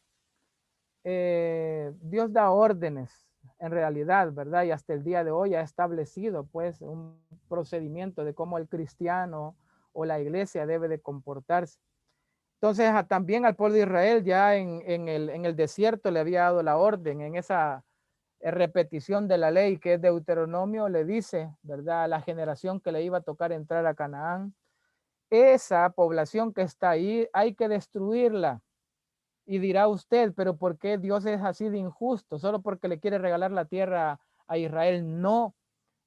da órdenes en realidad, ¿verdad? Y hasta el día de hoy ha establecido pues un procedimiento de cómo el cristiano o la iglesia debe de comportarse. Entonces también al pueblo de Israel ya en el desierto le había dado la orden, en esa repetición de la ley que es Deuteronomio, le dice, ¿verdad? A la generación que le iba a tocar entrar a Canaán, esa población que está ahí hay que destruirla. Y dirá usted, pero ¿por qué Dios es así de injusto? ¿Solo porque le quiere regalar la tierra a Israel? No,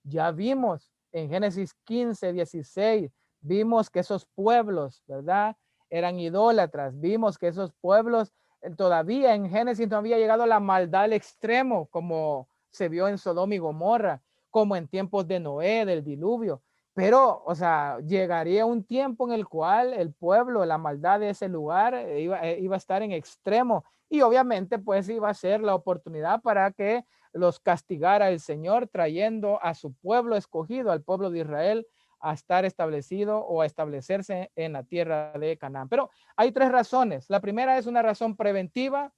ya vimos en Génesis 15, 16, vimos que esos pueblos, ¿verdad? Eran idólatras. Vimos que esos pueblos, todavía en Génesis no había llegado la maldad al extremo, como se vio en Sodoma y Gomorra, como en tiempos de Noé, del diluvio. Pero, o sea, llegaría un tiempo en el cual el pueblo, la maldad de ese lugar iba a estar en extremo y obviamente pues iba a ser la oportunidad para que los castigara el Señor trayendo a su pueblo escogido, al pueblo de Israel, a estar establecido o a establecerse en la tierra de Canaán. Pero hay 3 razones. La primera es una razón preventiva,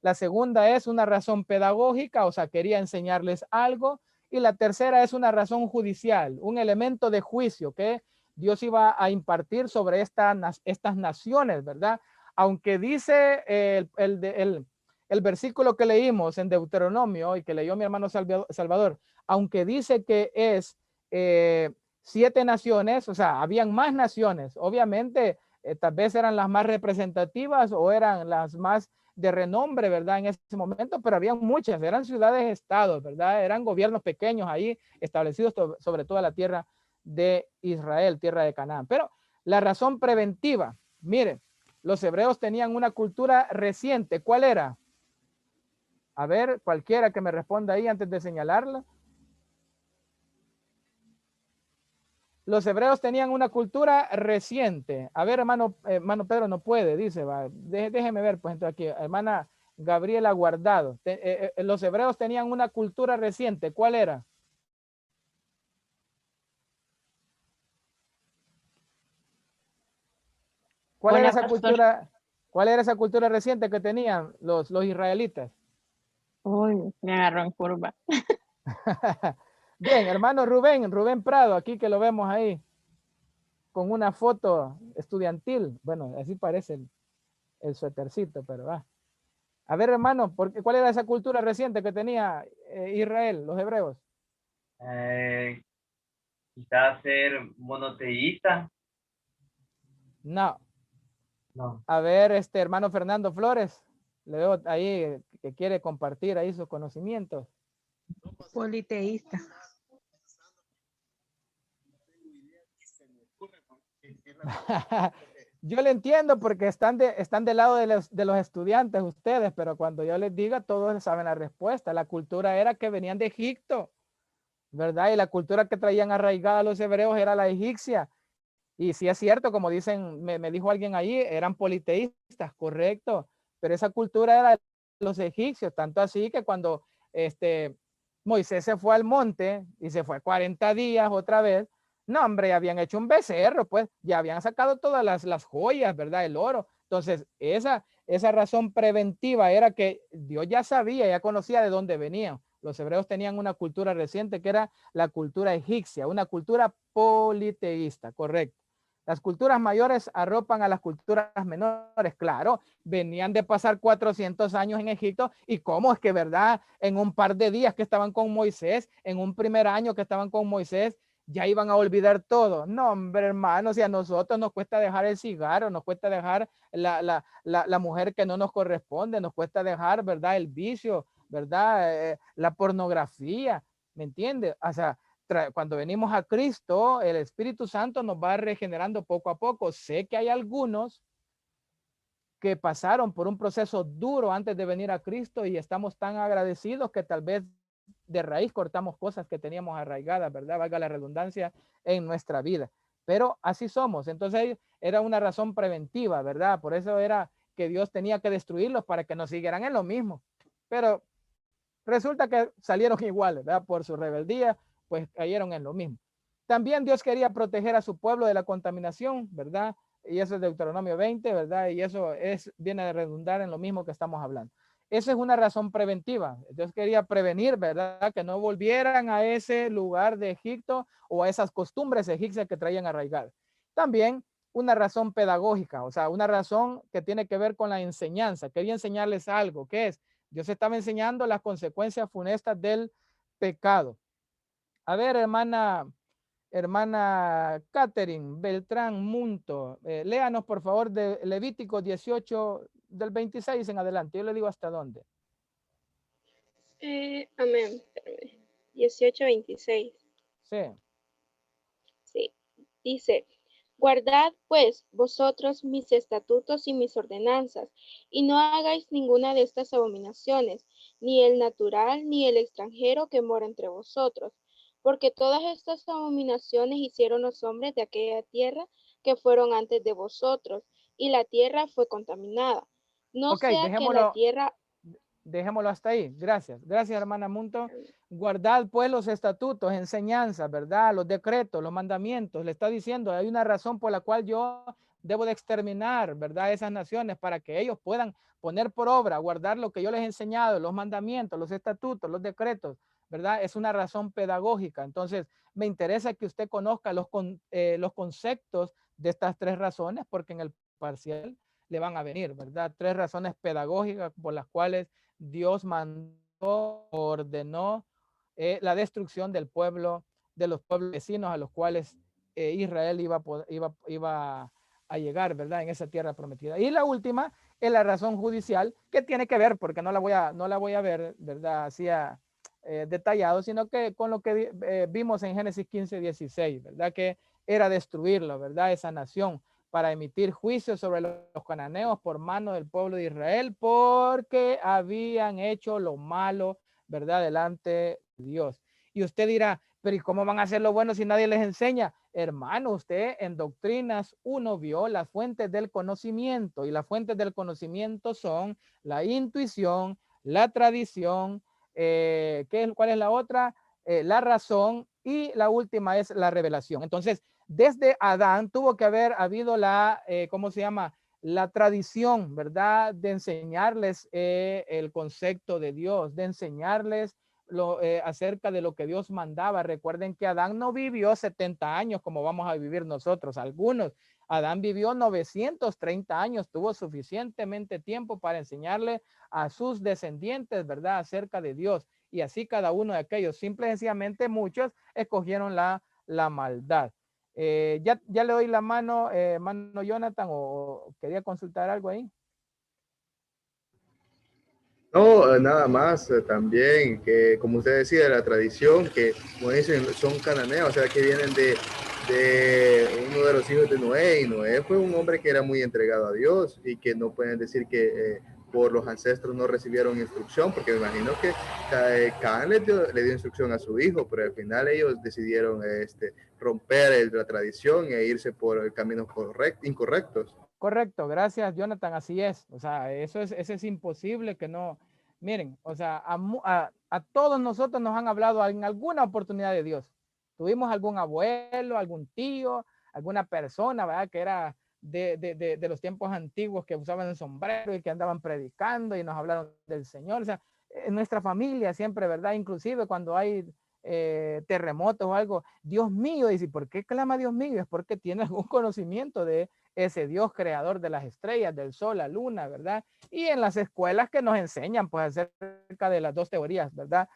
la segunda es una razón pedagógica, o sea, quería enseñarles algo. Y la tercera es una razón judicial, un elemento de juicio que Dios iba a impartir sobre estas naciones, ¿verdad? Aunque dice el versículo que leímos en Deuteronomio y que leyó mi hermano Salvador, aunque dice que es 7 naciones, o sea, habían más naciones, obviamente tal vez eran las más representativas o eran las más de renombre, ¿verdad? En ese momento, pero había muchas, eran ciudades-estados, ¿verdad? Eran gobiernos pequeños ahí establecidos sobre toda la tierra de Israel, tierra de Canaán. Pero la razón preventiva, miren, los hebreos tenían una cultura reciente. ¿Cuál era? A ver, cualquiera que me responda ahí antes de señalarla. Los hebreos tenían una cultura reciente. A ver, hermano Pedro no puede, dice, va. Déjeme ver, pues entonces aquí, hermana Gabriela Guardado. Los hebreos tenían una cultura reciente. ¿Cuál era? ¿Cuál era esa cultura? ¿Cuál era esa cultura reciente que tenían los israelitas? Uy, me agarró en curva. Bien, hermano Rubén Prado, aquí que lo vemos ahí, con una foto estudiantil. Bueno, así parece el suétercito, pero va. A ver, hermano, ¿cuál era esa cultura reciente que tenía Israel, los hebreos? Quizás ser monoteísta. No. No. A ver, hermano Fernando Flores, le veo ahí que quiere compartir ahí sus conocimientos. Politeísta. Yo le entiendo porque están del lado de los estudiantes ustedes, pero cuando yo les diga, todos saben la respuesta. La cultura era que venían de Egipto, ¿verdad? Y la cultura que traían arraigada los hebreos era la egipcia. Y sí es cierto, como dicen, me dijo alguien ahí, eran politeístas, correcto, pero esa cultura era de los egipcios, tanto así que cuando Moisés se fue al monte y se fue 40 días otra vez, no, hombre, habían hecho un becerro, pues, ya habían sacado todas las joyas, ¿verdad? El oro. Entonces, esa razón preventiva era que Dios ya sabía, ya conocía de dónde venían. Los hebreos tenían una cultura reciente que era la cultura egipcia, una cultura politeísta, correcto. Las culturas mayores arropan a las culturas menores, claro, venían de pasar 400 años en Egipto y cómo es que, ¿verdad? En un par de días que estaban con Moisés, en un primer año que estaban con Moisés, ya iban a olvidar todo. No, hombre, hermanos, y a nosotros nos cuesta dejar el cigarro, nos cuesta dejar la mujer que no nos corresponde, nos cuesta dejar, ¿verdad? El vicio, ¿verdad? La pornografía, ¿me entiendes? O sea, cuando venimos a Cristo, el Espíritu Santo nos va regenerando poco a poco. Sé que hay algunos que pasaron por un proceso duro antes de venir a Cristo y estamos tan agradecidos que tal vez de raíz cortamos cosas que teníamos arraigadas, ¿verdad? Valga la redundancia en nuestra vida. pero así somos. Entonces era una razón preventiva, ¿verdad? Por eso era que Dios tenía que destruirlos para que no siguieran en lo mismo. Pero resulta que salieron iguales, ¿verdad? Por su rebeldía, pues cayeron en lo mismo. También Dios quería proteger a su pueblo de la contaminación, ¿verdad? Y eso es Deuteronomio 20, ¿verdad? Y eso viene a redundar en lo mismo que estamos hablando. Esa es una razón preventiva. Dios quería prevenir, ¿verdad? Que no volvieran a ese lugar de Egipto o a esas costumbres egipcias que traían arraigadas. También una razón pedagógica, o sea, una razón que tiene que ver con la enseñanza. Quería enseñarles algo, ¿qué es? Dios estaba enseñando las consecuencias funestas del pecado. A ver, hermana Catherine Beltrán Munto, léanos por favor de Levítico 18 del 26 en adelante. Yo le digo hasta dónde. Amén. 18:26. Sí. Sí. Dice, guardad pues vosotros mis estatutos y mis ordenanzas, y no hagáis ninguna de estas abominaciones, ni el natural, ni el extranjero que mora entre vosotros, porque todas estas abominaciones hicieron los hombres de aquella tierra que fueron antes de vosotros, y la tierra fue contaminada. No sea que la tierra... Dejémoslo hasta ahí. Gracias. Gracias, hermana Munto. Guardad pues los estatutos, enseñanzas, ¿verdad? Los decretos, los mandamientos. Le está diciendo, hay una razón por la cual yo debo de exterminar, ¿verdad? Esas naciones para que ellos puedan poner por obra, guardar lo que yo les he enseñado, los mandamientos, los estatutos, los decretos, ¿verdad? Es una razón pedagógica. Entonces, me interesa que usted conozca los conceptos de estas tres razones, porque en el parcial le van a venir, ¿verdad? Tres razones pedagógicas por las cuales Dios mandó, ordenó la destrucción del pueblo, de los pueblos vecinos a los cuales Israel iba a llegar, ¿verdad? En esa tierra prometida. Y la última es la razón judicial, que tiene que ver, porque no la voy a ver, ¿verdad? Así detallado, sino que con lo que vimos en Génesis 15:16, ¿verdad? Que era destruirlo, ¿verdad? Esa nación, para emitir juicio sobre los cananeos por mano del pueblo de Israel, porque habían hecho lo malo, ¿verdad? Delante de Dios. Y usted dirá, pero ¿y cómo van a hacer lo bueno si nadie les enseña? Hermano, usted en Doctrinas 1 vio las fuentes del conocimiento, y las fuentes del conocimiento son la intuición, la tradición, ¿cuál es la otra? La razón, y la última es la revelación. Entonces, desde Adán tuvo que haber habido la, ¿cómo se llama? La tradición, ¿verdad? De enseñarles el concepto de Dios, de enseñarles acerca de lo que Dios mandaba. Recuerden que Adán no vivió 70 años como vamos a vivir nosotros, algunos. Adán vivió 930 años, tuvo suficientemente tiempo para enseñarle a sus descendientes, ¿verdad? Acerca de Dios. Y así cada uno de aquellos, simple y sencillamente muchos escogieron la maldad. Ya le doy la mano, mano Jonathan, o quería consultar algo ahí. No, nada más, también que como usted decía, la tradición, que como dicen, son cananeos, o sea, que vienen de uno de los hijos de Noé, y Noé fue un hombre que era muy entregado a Dios, y que no pueden decir que por los ancestros no recibieron instrucción, porque me imagino que Caán le dio instrucción a su hijo, pero al final ellos decidieron romper la tradición e irse por caminos incorrectos. Correcto, gracias Jonathan, así es. O sea, eso es imposible que no. Miren, o sea, a todos nosotros nos han hablado en alguna oportunidad de Dios. Tuvimos algún abuelo, algún tío, alguna persona, ¿verdad? Que era de los tiempos antiguos, que usaban el sombrero y que andaban predicando y nos hablaron del Señor. O sea, en nuestra familia siempre, ¿verdad? Inclusive cuando hay terremotos o algo, Dios mío, dice, ¿por qué clama Dios mío? Es porque tiene algún conocimiento de ese Dios creador de las estrellas, del sol, la luna, ¿verdad? Y en las escuelas que nos enseñan, pues, acerca de las dos teorías, ¿verdad?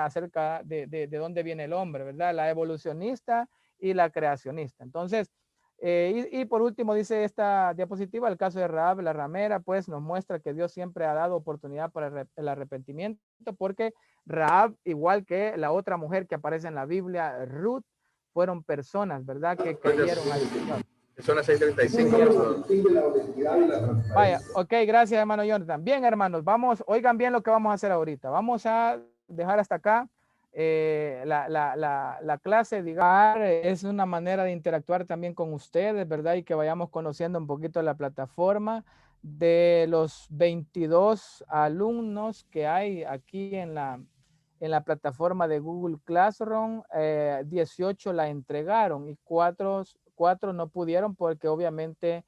Acerca de dónde viene el hombre, ¿verdad? La evolucionista y la creacionista. Entonces, y por último, dice esta diapositiva, el caso de Rahab, la ramera, pues nos muestra que Dios siempre ha dado oportunidad para el arrepentimiento, porque Rahab, igual que la otra mujer que aparece en la Biblia, Ruth, fueron personas, ¿verdad? Que creyeron al Señor. Son las 6:35. Vaya, ok, gracias, hermano Jonathan. Bien, hermanos, oigan bien lo que vamos a hacer ahorita. Vamos a dejar hasta acá la clase, digamos, es una manera de interactuar también con ustedes, ¿verdad? Y que vayamos conociendo un poquito la plataforma. De los 22 alumnos que hay aquí en la plataforma de Google Classroom, 18 la entregaron y cuatro no pudieron porque obviamente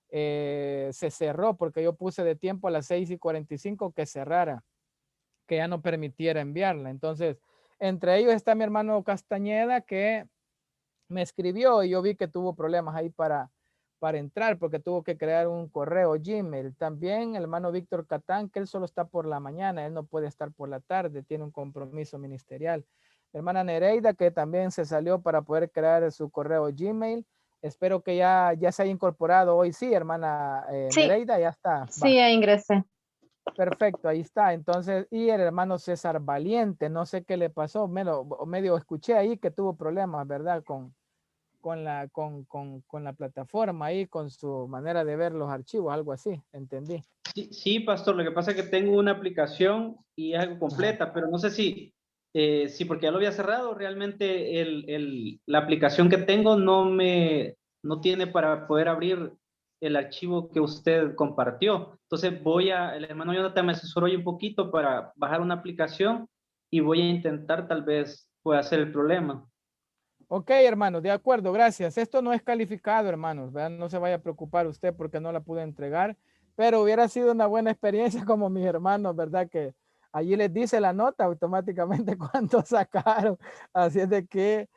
se cerró, porque yo puse de tiempo a las 6:45 que cerrara, que ya no permitiera enviarla. Entonces, entre ellos está mi hermano Castañeda, que me escribió y yo vi que tuvo problemas ahí para entrar porque tuvo que crear un correo Gmail. También el hermano Víctor Catán, que él solo está por la mañana, él no puede estar por la tarde, tiene un compromiso ministerial. Mi hermana Nereida, que también se salió para poder crear su correo Gmail. Espero que ya se haya incorporado hoy. Sí, hermana Sí. Nereida, ya está. Sí, ya ingresé. Perfecto, ahí está. Entonces, y el hermano César Valiente, no sé qué le pasó, medio escuché ahí que tuvo problemas, ¿verdad? Con la plataforma ahí, con su manera de ver los archivos, algo así, entendí. Sí, pastor, lo que pasa es que tengo una aplicación y es algo completa, pero no sé si porque ya lo había cerrado, realmente la aplicación que tengo no tiene para poder abrir el archivo que usted compartió. Entonces el hermano Jonathan me asesoró hoy un poquito para bajar una aplicación y voy a intentar tal vez pueda ser el problema. Ok, hermanos, de acuerdo, gracias. Esto no es calificado, hermanos, ¿verdad? No se vaya a preocupar usted porque no la pude entregar, pero hubiera sido una buena experiencia como mis hermanos, ¿verdad? Que allí les dice la nota automáticamente cuánto sacaron. Así es de que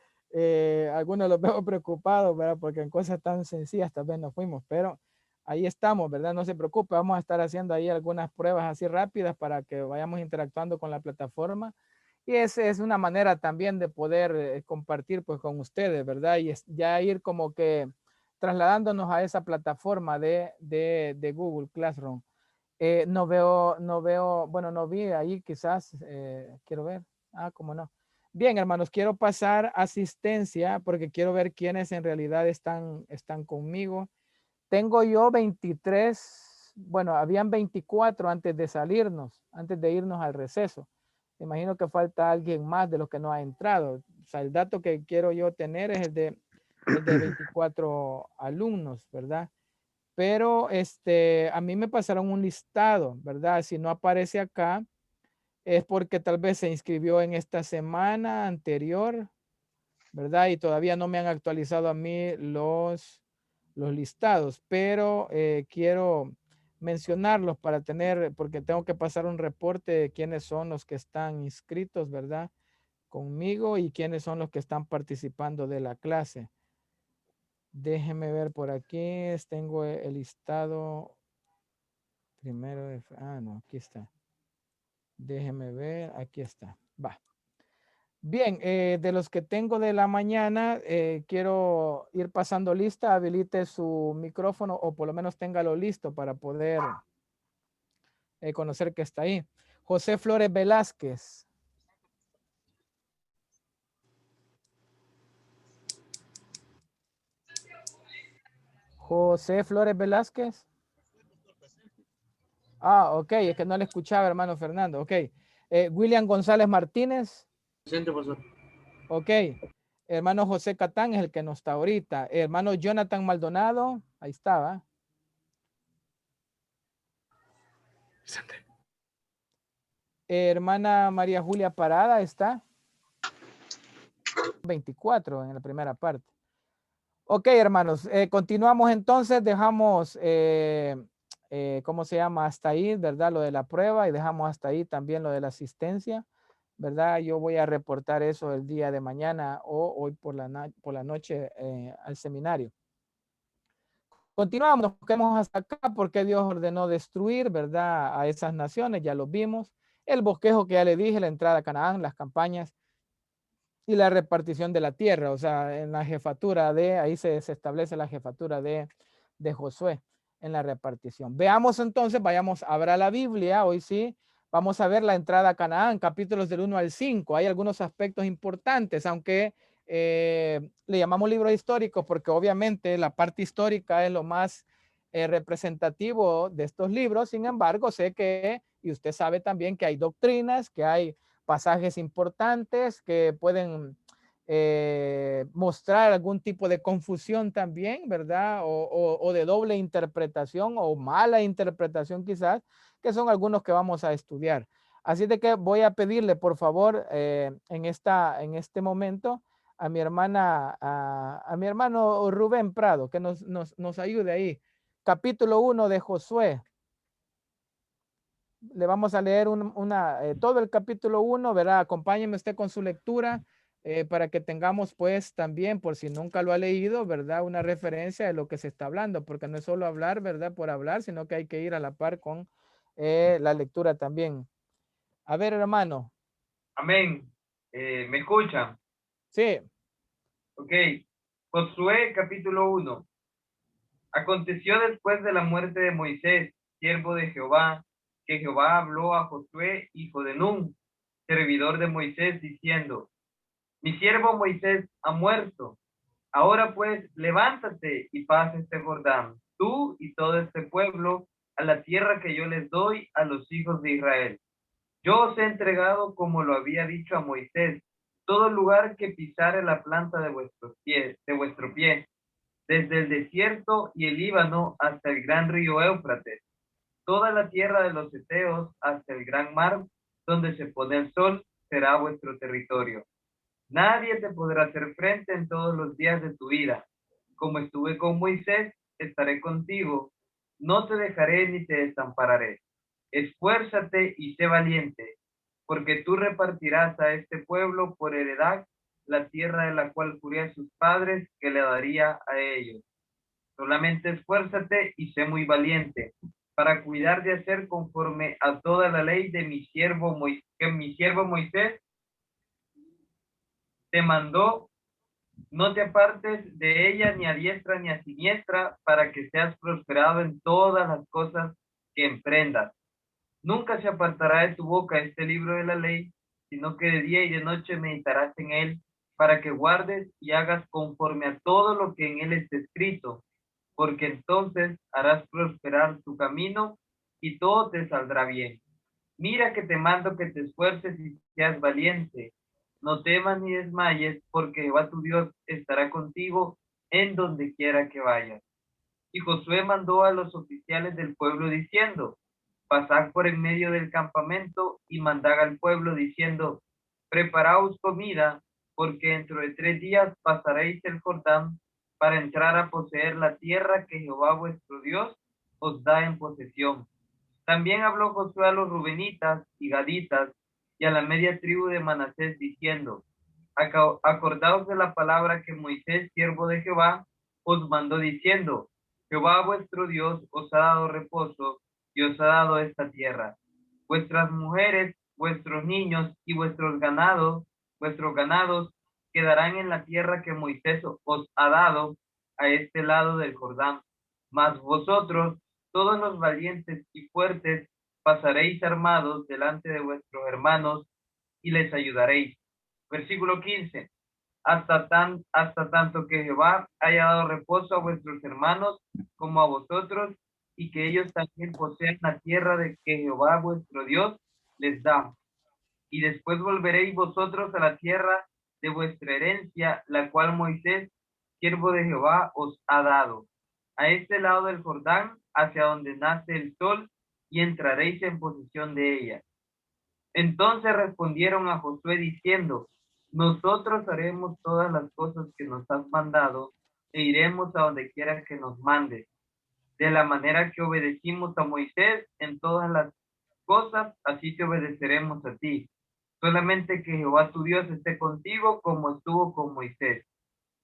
algunos los veo preocupados, ¿verdad? Porque en cosas tan sencillas tal vez no fuimos, pero ahí estamos, ¿verdad? No se preocupe, vamos a estar haciendo ahí algunas pruebas así rápidas para que vayamos interactuando con la plataforma. Y esa es una manera también de poder compartir pues con ustedes, ¿verdad? Y ya ir como que trasladándonos a esa plataforma de Google Classroom. No veo, bueno, no vi ahí quizás, quiero ver. Cómo no. Bien, hermanos, quiero pasar asistencia porque quiero ver quiénes en realidad están conmigo. Tengo yo 23, bueno, habían 24 antes de salirnos, antes de irnos al receso. Imagino que falta alguien más de los que no ha entrado. O sea, el dato que quiero yo tener es el de 24 alumnos, ¿verdad? Pero a mí me pasaron un listado, ¿verdad? Si no aparece acá, es porque tal vez se inscribió en esta semana anterior, ¿verdad? Y todavía no me han actualizado a mí los listados, pero quiero mencionarlos para tener, porque tengo que pasar un reporte de quiénes son los que están inscritos, ¿verdad? Conmigo y quiénes son los que están participando de la clase. Déjenme ver por aquí, tengo el listado primero de, no, aquí está. Déjenme ver, aquí está, va. Bien, de los que tengo de la mañana, quiero ir pasando lista, habilite su micrófono o por lo menos téngalo listo para poder conocer que está ahí. José Flores Velázquez. José Flores Velázquez. Ok, es que no le escuchaba, hermano Fernando. Ok. William González Martínez. Presente, pastor. Ok. Hermano José Catán es el que no está ahorita. Hermano Jonathan Maldonado. Ahí estaba. Presente. Hermana María Julia Parada está. 24 en la primera parte. Ok, hermanos. Continuamos entonces. Dejamos, ¿cómo se llama? Hasta ahí, ¿verdad? Lo de la prueba y dejamos hasta ahí también lo de la asistencia. ¿Verdad? Yo voy a reportar eso el día de mañana o hoy por la noche al seminario. Continuamos, nos quedamos hasta acá porque Dios ordenó destruir, ¿verdad? A esas naciones, ya lo vimos. El bosquejo que ya le dije, la entrada a Canaán, las campañas y la repartición de la tierra. O sea, en la jefatura ahí se establece la jefatura de Josué en la repartición. Veamos entonces, vayamos a abrir la Biblia, hoy sí. Vamos a ver la entrada a Canaán, capítulos del 1 al 5. Hay algunos aspectos importantes, aunque le llamamos libros históricos porque obviamente la parte histórica es lo más representativo de estos libros. Sin embargo, sé que, y usted sabe también que hay doctrinas, que hay pasajes importantes que pueden mostrar algún tipo de confusión también, ¿verdad? O de doble interpretación o mala interpretación quizás, que son algunos que vamos a estudiar. Así de que voy a pedirle, por favor, en este momento, a mi hermana, a mi hermano Rubén Prado, que nos ayude ahí. Capítulo 1 de Josué. Le vamos a leer todo el capítulo 1, ¿verdad? Acompáñeme usted con su lectura para que tengamos pues también, por si nunca lo ha leído, ¿verdad? Una referencia de lo que se está hablando, porque no es solo hablar, ¿verdad? Por hablar, sino que hay que ir a la par con la lectura también. A ver, hermano. Amén. ¿Me escuchan? Sí. Ok. Josué capítulo 1. Aconteció después de la muerte de Moisés, siervo de Jehová, que Jehová habló a Josué, hijo de Nun, servidor de Moisés, diciendo: mi siervo Moisés ha muerto. Ahora pues, levántate y pasa este Jordán, tú y todo este pueblo, a la tierra que yo les doy a los hijos de Israel. Yo os he entregado, como lo había dicho a Moisés, todo lugar que pisare la planta de vuestro pie, desde el desierto y el Líbano hasta el gran río Éufrates, toda la tierra de los heteos hasta el gran mar, donde se pone el sol, será vuestro territorio. Nadie te podrá hacer frente en todos los días de tu vida. Como estuve con Moisés, estaré contigo. No te dejaré ni te desampararé. Esfuérzate y sé valiente, porque tú repartirás a este pueblo por heredad la tierra de la cual juré a sus padres que le daría a ellos. Solamente esfuérzate y sé muy valiente, para cuidar de hacer conforme a toda la ley de mi siervo Moisés te mandó. No te apartes de ella ni a diestra ni a siniestra, para que seas prosperado en todas las cosas que emprendas. Nunca se apartará de tu boca este libro de la ley, sino que de día y de noche meditarás en él, para que guardes y hagas conforme a todo lo que en él está escrito, porque entonces harás prosperar tu camino y todo te saldrá bien. Mira que te mando que te esfuerces y seas valiente. No temas ni desmayes, porque Jehová tu Dios estará contigo en donde quiera que vayas. Y Josué mandó a los oficiales del pueblo diciendo: pasad por en medio del campamento y mandad al pueblo diciendo: preparaos comida, porque dentro de 3 días pasaréis el Jordán para entrar a poseer la tierra que Jehová vuestro Dios os da en posesión. También habló Josué a los rubenitas y gaditas y a la media tribu de Manasés diciendo: acordaos de la palabra que Moisés, siervo de Jehová, os mandó diciendo: Jehová vuestro Dios os ha dado reposo y os ha dado esta tierra. Vuestras mujeres, vuestros niños y vuestros ganados quedarán en la tierra que Moisés os ha dado a este lado del Jordán. Mas vosotros, todos los valientes y fuertes, pasaréis armados delante de vuestros hermanos y les ayudaréis. Versículo 15. Hasta tanto que Jehová haya dado reposo a vuestros hermanos como a vosotros, y que ellos también posean la tierra de que Jehová vuestro Dios les da. Y después volveréis vosotros a la tierra de vuestra herencia, la cual Moisés, siervo de Jehová, os ha dado, a este lado del Jordán, hacia donde nace el sol, y entraréis en posesión de ella. Entonces respondieron a Josué diciendo: nosotros haremos todas las cosas que nos has mandado, e iremos a donde quiera que nos mandes. De la manera que obedecimos a Moisés en todas las cosas, así te obedeceremos a ti. Solamente que Jehová tu Dios esté contigo como estuvo con Moisés.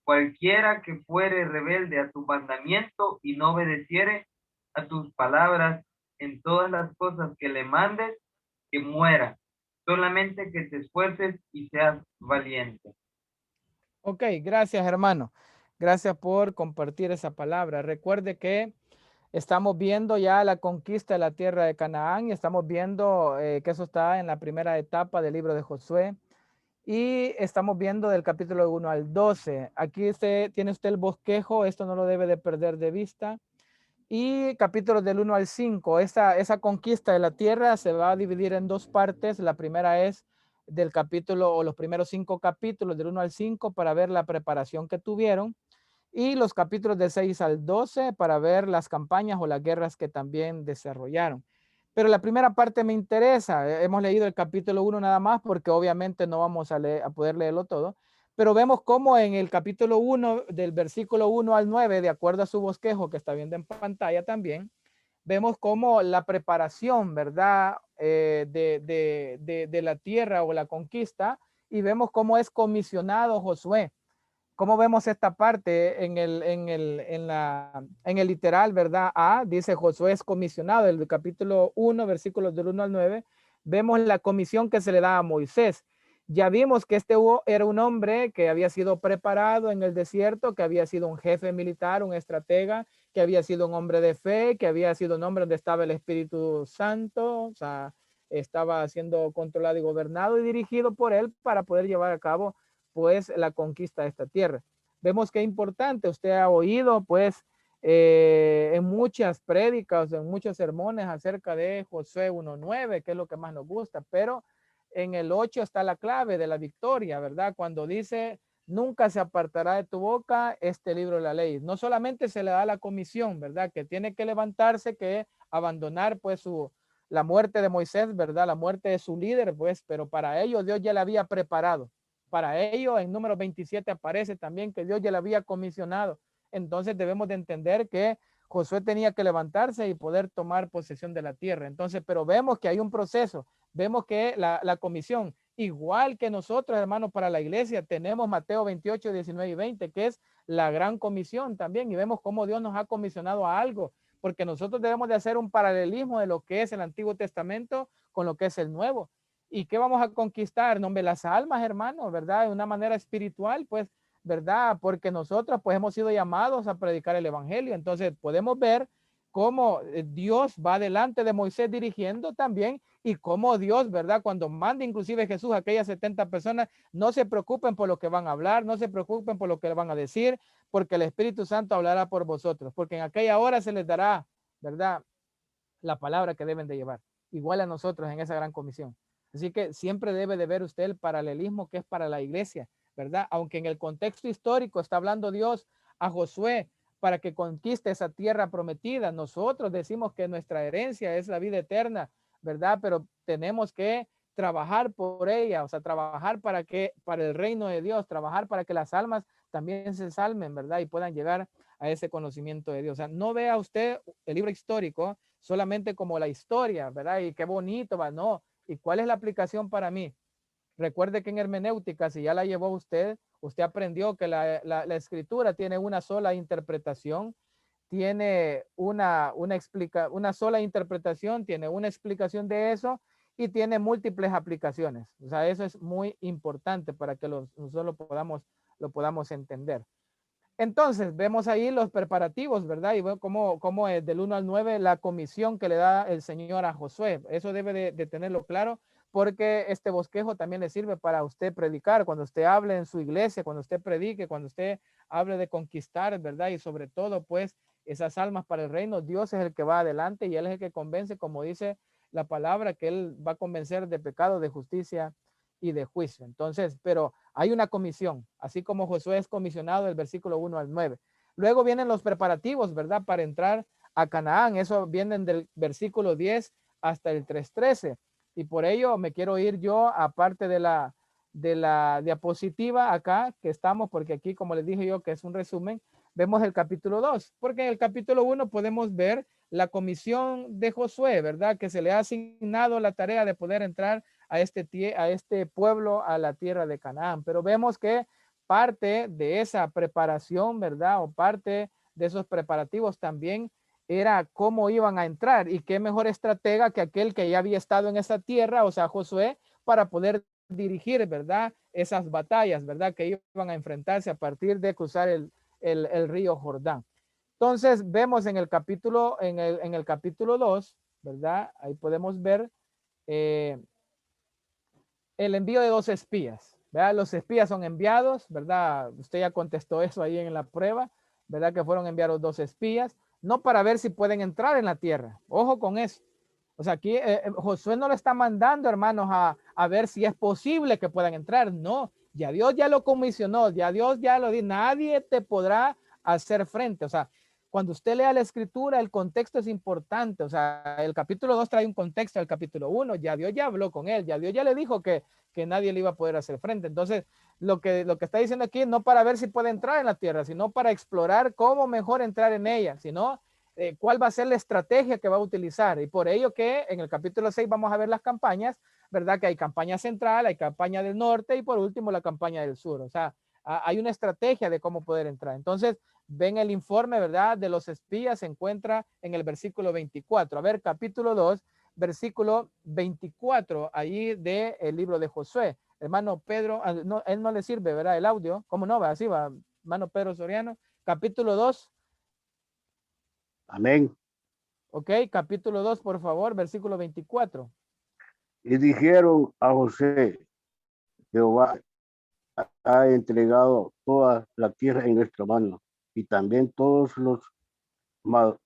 Cualquiera que fuere rebelde a tu mandamiento y no obedeciere a tus palabras en todas las cosas que le mandes, que muera. Solamente que te esfuerces y seas valiente. Ok, gracias, hermano. Gracias por compartir esa palabra. Recuerde que estamos viendo ya la conquista de la tierra de Canaán y estamos viendo que eso está en la primera etapa del libro de Josué. Y estamos viendo del capítulo 1 al 12. Aquí tiene usted el bosquejo, esto no lo debe de perder de vista. Y capítulos del 1 al 5, esa conquista de la tierra se va a dividir en 2 partes. La primera es del capítulo o los primeros 5 capítulos del 1 al 5 para ver la preparación que tuvieron y los capítulos del 6 al 12 para ver las campañas o las guerras que también desarrollaron. Pero la primera parte me interesa. Hemos leído el capítulo 1 nada más porque obviamente no vamos a poder leerlo todo. Pero vemos cómo en el capítulo 1, del versículo 1 al 9, de acuerdo a su bosquejo que está viendo en pantalla también, vemos cómo la preparación, ¿verdad? De la tierra o la conquista, y vemos cómo es comisionado Josué. ¿Cómo vemos esta parte en el literal, verdad? A, dice Josué es comisionado, el capítulo 1, versículos del 1 al 9, vemos la comisión que se le da a Moisés. Ya vimos que este era un hombre que había sido preparado en el desierto, que había sido un jefe militar, un estratega, que había sido un hombre de fe, que había sido un hombre donde estaba el Espíritu Santo, o sea, estaba siendo controlado y gobernado y dirigido por él para poder llevar a cabo pues la conquista de esta tierra. Vemos que es importante, usted ha oído pues en muchas prédicas, en muchos sermones acerca de Josué 1:9, que es lo que más nos gusta, pero en el 8 está la clave de la victoria, ¿verdad? Cuando dice, nunca se apartará de tu boca este libro de la ley. No solamente se le da la comisión, ¿verdad? Que tiene que levantarse, que abandonar pues la muerte de Moisés, ¿verdad? La muerte de su líder, pues, pero para ello Dios ya le había preparado. Para ello, en número 27 aparece también que Dios ya le había comisionado. Entonces debemos de entender que Josué tenía que levantarse y poder tomar posesión de la tierra. Entonces, pero vemos que hay un proceso. Vemos que la comisión, igual que nosotros, hermanos, para la iglesia, tenemos Mateo 28, 19 y 20, que es la gran comisión también. Y vemos cómo Dios nos ha comisionado a algo, porque nosotros debemos de hacer un paralelismo de lo que es el Antiguo Testamento con lo que es el Nuevo. ¿Y qué vamos a conquistar? No, las almas, hermanos, ¿verdad? De una manera espiritual, pues, ¿verdad? Porque nosotros, pues, hemos sido llamados a predicar el evangelio. Entonces, podemos ver cómo Dios va delante de Moisés dirigiendo también y cómo Dios, ¿verdad? Cuando manda inclusive Jesús a aquellas 70 personas, no se preocupen por lo que van a hablar, no se preocupen por lo que van a decir, porque el Espíritu Santo hablará por vosotros, porque en aquella hora se les dará, ¿verdad? La palabra que deben de llevar, igual a nosotros en esa gran comisión. Así que siempre debe de ver usted el paralelismo que es para la iglesia, ¿verdad? Aunque en el contexto histórico está hablando Dios a Josué para que conquiste esa tierra prometida. Nosotros decimos que nuestra herencia es la vida eterna, ¿verdad? Pero tenemos que trabajar por ella, o sea, trabajar para el reino de Dios, trabajar para que las almas también se salven, ¿verdad? Y puedan llegar a ese conocimiento de Dios. O sea, no vea usted el libro histórico solamente como la historia, ¿verdad? Y qué bonito, va, no. ¿Y cuál es la aplicación para mí? Recuerde que en hermenéutica, si ya la llevó usted, usted aprendió que la escritura tiene una sola interpretación, tiene una sola interpretación, tiene una explicación de eso y tiene múltiples aplicaciones. O sea, eso es muy importante para que nosotros lo podamos entender. Entonces, vemos ahí los preparativos, ¿verdad? Y vemos cómo es del 1 al 9 la comisión que le da el Señor a Josué. Eso debe de tenerlo claro, porque este bosquejo también le sirve para usted predicar, cuando usted hable en su iglesia, cuando usted predique, cuando usted hable de conquistar, ¿verdad? Y sobre todo, pues, esas almas para el reino, Dios es el que va adelante y Él es el que convence, como dice la palabra, que Él va a convencer de pecado, de justicia y de juicio. Entonces, pero hay una comisión, así como Josué es comisionado del versículo 1 al 9. Luego vienen los preparativos, ¿verdad? Para entrar a Canaán. Eso vienen del versículo 10 hasta el 3:13. Y por ello me quiero ir yo, aparte de la diapositiva acá que estamos, porque aquí, como les dije yo, que es un resumen, vemos el capítulo 2, porque en el capítulo 1 podemos ver la comisión de Josué, ¿verdad? Que se le ha asignado la tarea de poder entrar a este pueblo, a la tierra de Canaán. Pero vemos que parte de esa preparación, ¿verdad? O parte de esos preparativos también era cómo iban a entrar, y qué mejor estratega que aquel que ya había estado en esa tierra, o sea, Josué, para poder dirigir, ¿verdad? Esas batallas, ¿verdad? Que iban a enfrentarse a partir de cruzar el río Jordán. Entonces vemos en el capítulo 2, ¿verdad? Ahí podemos ver el envío de 2 espías, ¿verdad? Los espías son enviados, ¿verdad? Usted ya contestó eso ahí en la prueba, ¿verdad? Que fueron enviados 2 espías, no para ver si pueden entrar en la tierra. Ojo con eso. O sea, aquí Josué no le está mandando, hermanos, a ver si es posible que puedan entrar. No, ya Dios ya lo comisionó, ya Dios ya lo dijo, nadie te podrá hacer frente. O sea, cuando usted lea la escritura, el contexto es importante. O sea, el capítulo 2 trae un contexto del capítulo 1, ya Dios ya habló con él, ya Dios ya le dijo que nadie le iba a poder hacer frente. Entonces, lo que está diciendo aquí, no para ver si puede entrar en la tierra, sino para explorar cómo mejor entrar en ella, sino cuál va a ser la estrategia que va a utilizar. Y por ello que en el capítulo 6 vamos a ver las campañas, ¿verdad? Que hay campaña central, hay campaña del norte y por último la campaña del sur. O sea, hay una estrategia de cómo poder entrar. Entonces, ven el informe, ¿verdad? De los espías, se encuentra en el versículo 24. A ver, capítulo 2, versículo 24, ahí del libro de Josué. Hermano Pedro, no, él no le sirve, ¿verdad? El audio. ¿Cómo no? Va, así va, hermano Pedro Soriano. Capítulo 2. Amén. Ok, capítulo 2, por favor, versículo 24. Y dijeron a José, Jehová ha entregado toda la tierra en nuestra mano, y también todos los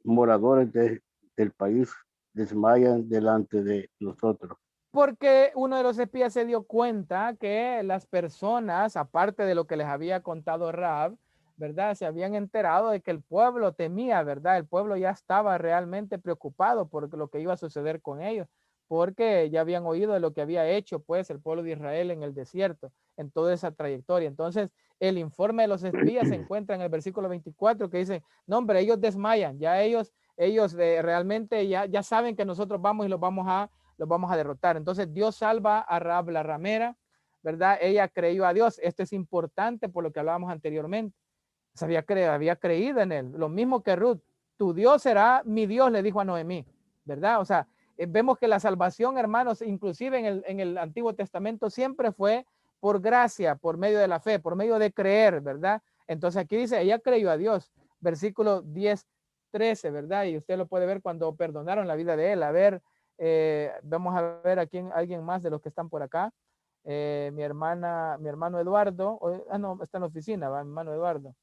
moradores del país desmayan delante de nosotros. Porque uno de los espías se dio cuenta que las personas, aparte de lo que les había contado Rahab, ¿verdad? Se habían enterado de que el pueblo temía, ¿verdad? El pueblo ya estaba realmente preocupado por lo que iba a suceder con ellos, porque ya habían oído de lo que había hecho, pues, el pueblo de Israel en el desierto, en toda esa trayectoria. Entonces, el informe de los espías se encuentra en el versículo 24 que dice, no, hombre, ellos desmayan, ya ellos realmente ya saben que nosotros vamos y los vamos a derrotar. Entonces, Dios salva a Rahab la ramera, ¿verdad? Ella creyó a Dios. Esto es importante por lo que hablábamos anteriormente. Había creído en él. Lo mismo que Ruth. Tu Dios será mi Dios, le dijo a Noemí, ¿verdad? O sea, vemos que la salvación, hermanos, inclusive en el Antiguo Testamento siempre fue por gracia, por medio de la fe, por medio de creer, ¿verdad? Entonces aquí dice, ella creyó a Dios. Versículo 10, 13, ¿verdad? Y usted lo puede ver cuando perdonaron la vida de él. A ver, vamos a ver aquí alguien más de los que están por acá. Mi hermano Eduardo. No, está en la oficina, va, mi hermano Eduardo.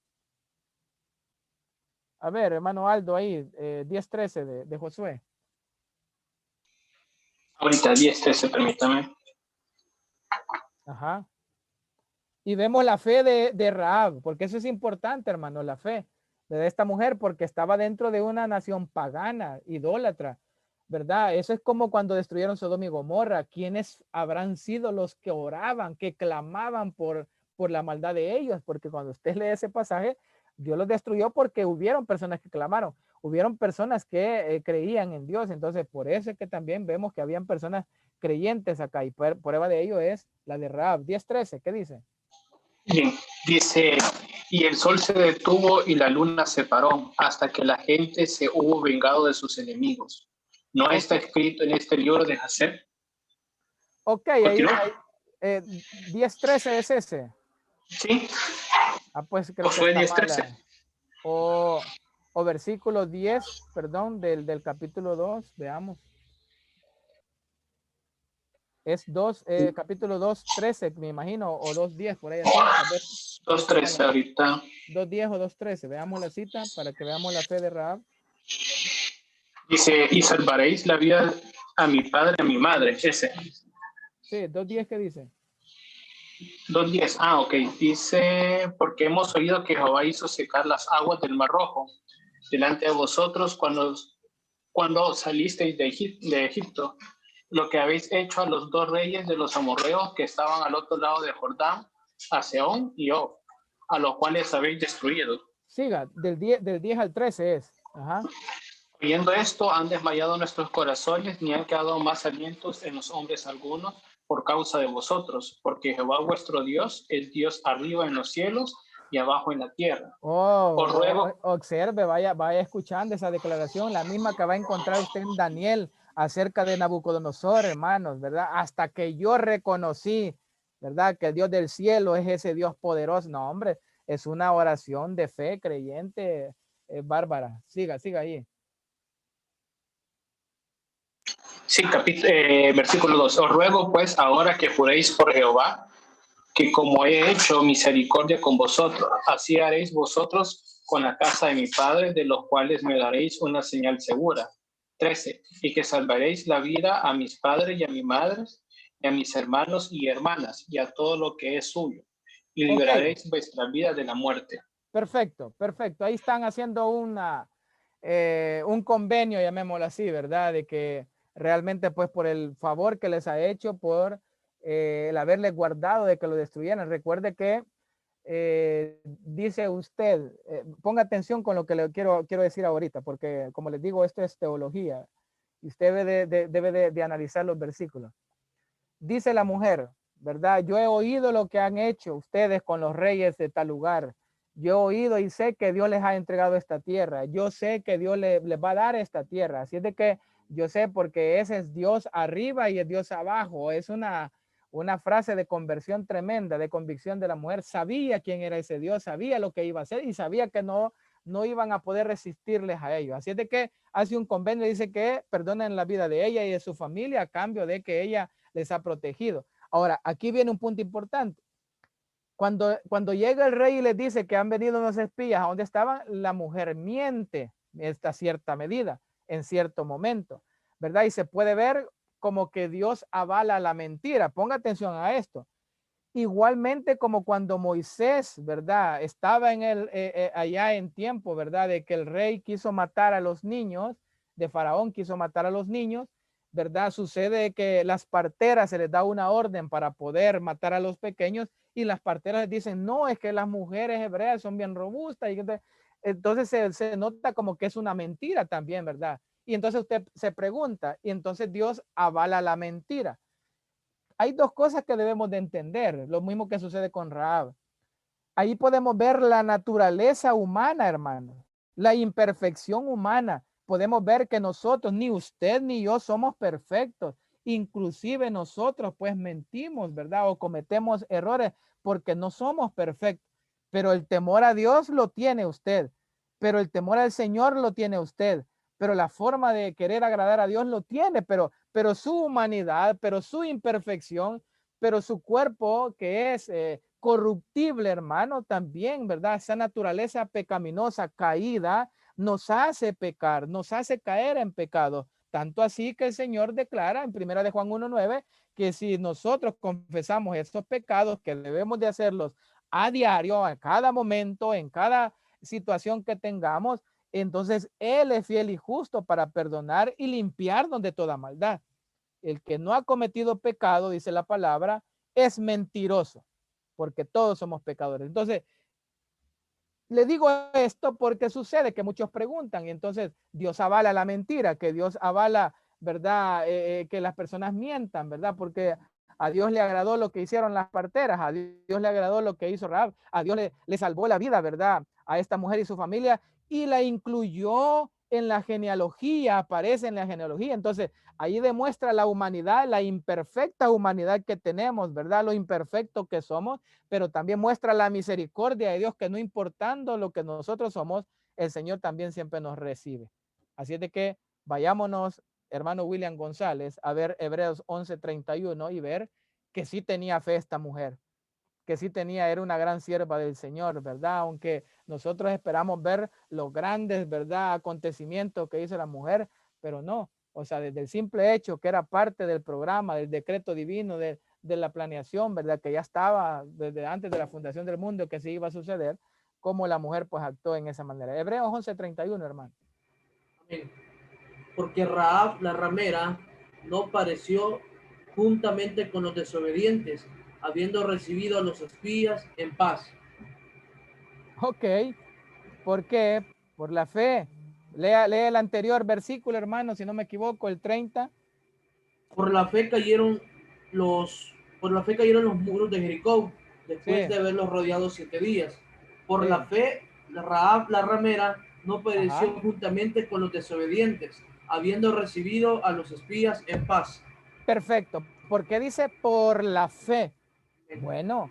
A ver, hermano Aldo ahí, 10:13 de Josué. Ahorita 10:13, permítame. Ajá. Y vemos la fe de Rahab, porque eso es importante, hermano, la fe de esta mujer, porque estaba dentro de una nación pagana, idólatra, ¿verdad? Eso es como cuando destruyeron Sodoma y Gomorra. ¿Quiénes habrán sido los que oraban, que clamaban por la maldad de ellos? Porque cuando usted lee ese pasaje, Dios los destruyó porque hubieron personas que clamaron, hubieron personas que creían en Dios. Entonces, por eso es que también vemos que habían personas creyentes acá, y prueba de ello es la de Rahab. 10:13, ¿qué dice? Bien, dice, y el sol se detuvo y la luna se paró hasta que la gente se hubo vengado de sus enemigos. ¿No está escrito en este libro de Jasher? Ok, ahí 10:13 es ese. Sí. Ah, pues creo Josué que está 10:13. mala. O versículo 10, perdón, del capítulo 2, veamos. Es capítulo 2:13, me imagino, o 2:10, por ahí así. 2:13 ahorita. 2:10 o 2:13, veamos la cita para que veamos la fe de Rahab. Dice, y salvaréis la vida a mi padre y a mi madre, ese. Sí, 2:10, ¿qué dice? 2:10, ok. Dice, porque hemos oído que Jehová hizo secar las aguas del Mar Rojo delante de vosotros cuando salisteis de Egipto, lo que habéis hecho a los 2 reyes de los amorreos que estaban al otro lado de Jordán, a Sehón y Og, a los cuales habéis destruido. Siga, del 10 al 13 es. Ajá. Oyendo esto, han desmayado nuestros corazones, ni han quedado más alientos en los hombres algunos por causa de vosotros, porque Jehová vuestro Dios es Dios arriba en los cielos y abajo en la tierra. Os ruego, Observe, vaya escuchando esa declaración, la misma que va a encontrar usted en Daniel acerca de Nabucodonosor, hermanos, ¿verdad? Hasta que yo reconocí, ¿verdad? Que el Dios del cielo es ese Dios poderoso. No, hombre, es una oración de fe creyente, bárbara. Siga ahí. Sí, versículo 2. Os ruego pues ahora que juréis por Jehová, que como he hecho misericordia con vosotros, así haréis vosotros con la casa de mi padre, de los cuales me daréis una señal segura. 13. Y que salvaréis la vida a mis padres y a mis madres, y a mis hermanos y hermanas, y a todo lo que es suyo, y liberaréis vuestra vida de la muerte. Perfecto, perfecto. Ahí están haciendo un convenio, llamémoslo así, ¿verdad? De que realmente pues por el favor que les ha hecho, por el haberles guardado de que lo destruyeran. Recuerde que dice usted, ponga atención con lo que le quiero decir ahorita, porque como les digo, esto es teología y usted debe de analizar los versículos. Dice la mujer, ¿verdad? Yo he oído lo que han hecho ustedes con los reyes de tal lugar. Yo he oído y sé que Dios les ha entregado esta tierra. Yo sé que Dios les va a dar esta tierra. Así es de que yo sé porque ese es Dios arriba y es Dios abajo. Es una frase de conversión tremenda, de convicción de la mujer. Sabía quién era ese Dios, sabía lo que iba a hacer y sabía que no iban a poder resistirles a ellos. Así es de que hace un convenio y dice que perdonen la vida de ella y de su familia a cambio de que ella les ha protegido. Ahora, aquí viene un punto importante. Cuando llega el rey y les dice que han venido unos espías, ¿a dónde estaban? La mujer miente hasta cierta medida, en cierto momento, ¿verdad? Y se puede ver como que Dios avala la mentira. Ponga atención a esto. Igualmente como cuando Moisés, ¿verdad? Estaba allá en tiempo, ¿verdad? De que el rey quiso matar a los niños, de Faraón quiso matar a los niños, ¿verdad? Sucede que las parteras se les da una orden para poder matar a los pequeños y las parteras les dicen, no, es que las mujeres hebreas son bien robustas. Y entonces se nota como que es una mentira también, ¿verdad? Y entonces usted se pregunta, y entonces Dios avala la mentira. Hay dos cosas que debemos de entender, lo mismo que sucede con Rahab. Ahí podemos ver la naturaleza humana, hermano, la imperfección humana. Podemos ver que nosotros, ni usted ni yo somos perfectos. Inclusive nosotros pues mentimos, ¿verdad? O cometemos errores porque no somos perfectos. Pero el temor a Dios lo tiene usted. Pero el temor al Señor lo tiene usted. Pero la forma de querer agradar a Dios lo tiene, pero su humanidad, pero su imperfección, pero su cuerpo que es corruptible, hermano, también, ¿verdad? Esa naturaleza pecaminosa, caída, nos hace pecar, nos hace caer en pecado. Tanto así que el Señor declara en 1 de Juan 1:9 que si nosotros confesamos estos pecados, que debemos de hacerlos a diario, a cada momento, en cada situación que tengamos, entonces Él es fiel y justo para perdonar y limpiarnos de toda maldad. El que no ha cometido pecado, dice la palabra, es mentiroso, porque todos somos pecadores. Entonces, le digo esto porque sucede que muchos preguntan y entonces Dios avala la mentira, que Dios avala, ¿verdad? Que las personas mientan, ¿verdad? Porque a Dios le agradó lo que hicieron las parteras, a Dios le agradó lo que hizo Rahab, a Dios le salvó la vida, ¿verdad? A esta mujer y su familia y la incluyó en la genealogía, aparece en la genealogía. Entonces, ahí demuestra la humanidad, la imperfecta humanidad que tenemos, ¿verdad? Lo imperfecto que somos, pero también muestra la misericordia de Dios, que no importando lo que nosotros somos, el Señor también siempre nos recibe. Así es de que vayámonos, hermano William González, a ver Hebreos 11:31 y ver que sí tenía fe esta mujer, que sí era una gran sierva del Señor, ¿verdad? Aunque nosotros esperamos ver los grandes, ¿verdad? Acontecimientos que hizo la mujer, pero no. O sea, desde el simple hecho que era parte del programa, del decreto divino, de la planeación, ¿verdad? Que ya estaba desde antes de la fundación del mundo que sí iba a suceder, como la mujer pues actuó en esa manera. Hebreos 11:31, hermano. Amén. Porque Rahab la ramera no pareció juntamente con los desobedientes, habiendo recibido a los espías en paz. Ok, ¿por qué? Por la fe. Lea el anterior versículo, hermano, si no me equivoco, el 30. Por la fe cayeron los muros de Jericó, después de haberlos rodeado 7 días. Por la fe, Rahab la ramera no pereció juntamente con los desobedientes, habiendo recibido a los espías en paz. Perfecto. ¿Por qué dice por la fe? Bueno,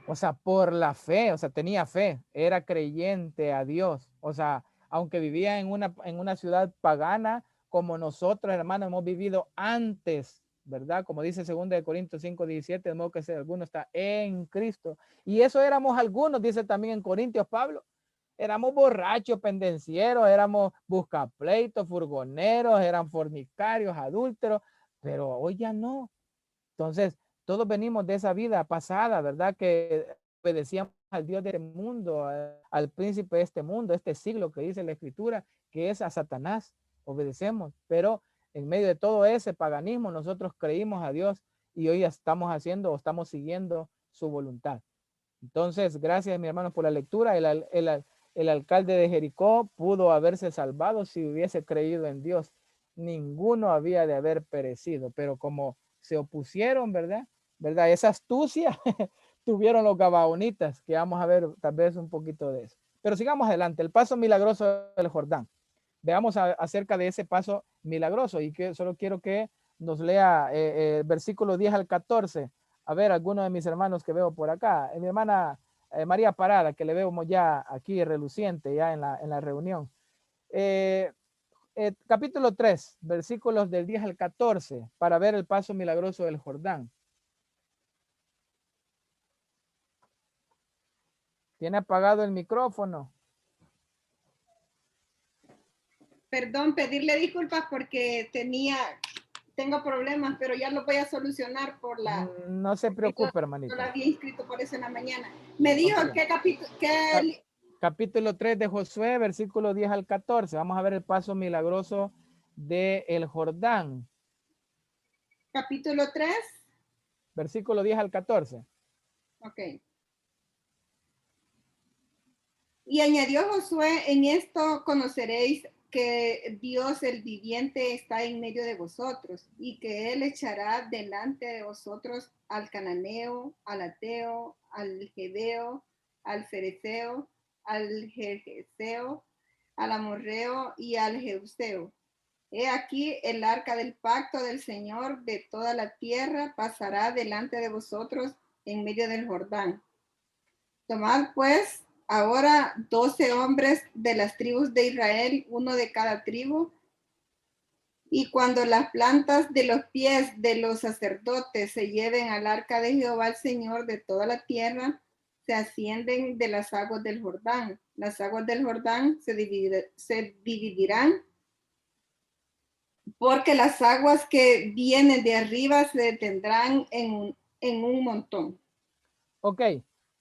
o sea, por la fe, o sea, tenía fe, era creyente a Dios. O sea, aunque vivía en una ciudad pagana, como nosotros, hermanos, hemos vivido antes, ¿verdad? Como dice 2 Corintios 5:17, de modo que si alguno está en Cristo. Y eso éramos algunos, dice también en Corintios Pablo. Éramos borrachos, pendencieros, éramos buscapleitos, furgoneros, eran fornicarios, adúlteros, pero hoy ya no. Entonces, todos venimos de esa vida pasada, ¿verdad? Que obedecíamos al Dios de este mundo, al príncipe de este mundo, este siglo que dice la Escritura, que es a Satanás. Obedecemos, pero en medio de todo ese paganismo, nosotros creímos a Dios y hoy estamos haciendo o estamos siguiendo su voluntad. Entonces, gracias, mi hermano, por la lectura. El alcalde de Jericó pudo haberse salvado si hubiese creído en Dios. Ninguno había de haber perecido, pero como se opusieron, ¿verdad? Esa astucia tuvieron los gabaonitas, que vamos a ver tal vez un poquito de eso. Pero sigamos adelante. El paso milagroso del Jordán. Veamos acerca de ese paso milagroso y que solo quiero que nos lea versículos 10 al 14. A ver, algunos de mis hermanos que veo por acá. Mi hermana María Parada, que le vemos ya aquí reluciente, ya en la reunión. Capítulo 3, versículos del 10 al 14, para ver el paso milagroso del Jordán. ¿Tiene apagado el micrófono? Perdón, pedirle disculpas porque tengo problemas, pero ya lo voy a solucionar por la... No se preocupe, hermanito. No la había inscrito por eso en la mañana. Me dijo Okay. qué capítulo... Capítulo 3 de Josué, versículo 10 al 14. Vamos a ver el paso milagroso del Jordán. Capítulo 3. Versículo 10 al 14. Ok. Y añadió Josué, en esto conoceréis que Dios el viviente está en medio de vosotros y que él echará delante de vosotros al cananeo, al ateo, al jebeo, al fereceo, al jerjeseo, al amorreo y al jebuseo. He aquí el arca del pacto del Señor de toda la tierra pasará delante de vosotros en medio del Jordán. Tomad pues ahora 12 hombres de las tribus de Israel, uno de cada tribu, y cuando las plantas de los pies de los sacerdotes se lleven al arca de Jehová el Señor de toda la tierra, se ascienden de las aguas del Jordán. Las aguas del Jordán se dividirán, porque las aguas que vienen de arriba se detendrán en un montón. Ok.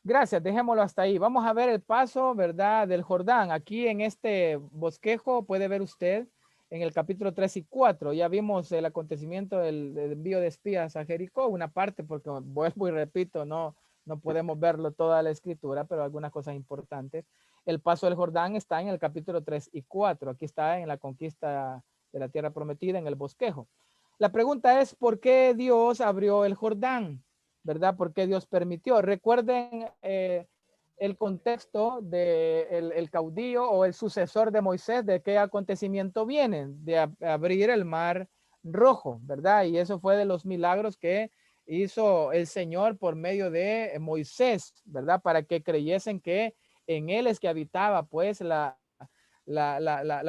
Gracias, dejémoslo hasta ahí. Vamos a ver el paso, ¿verdad?, del Jordán. Aquí en este bosquejo puede ver usted en el capítulo 3 y 4. Ya vimos el acontecimiento del envío de espías a Jericó, una parte, porque vuelvo y repito, no podemos verlo toda la escritura, pero algunas cosas importantes. El paso del Jordán está en el capítulo 3 y 4. Aquí está en la conquista de la tierra prometida, en el bosquejo. La pregunta es, ¿por qué Dios abrió el Jordán? ¿Verdad? Porque Dios permitió. Recuerden el contexto de el caudillo o el sucesor de Moisés, de qué acontecimiento viene, de abrir el mar rojo, ¿verdad? Y eso fue de los milagros que hizo el Señor por medio de Moisés, ¿verdad? Para que creyesen que en él es que habitaba pues la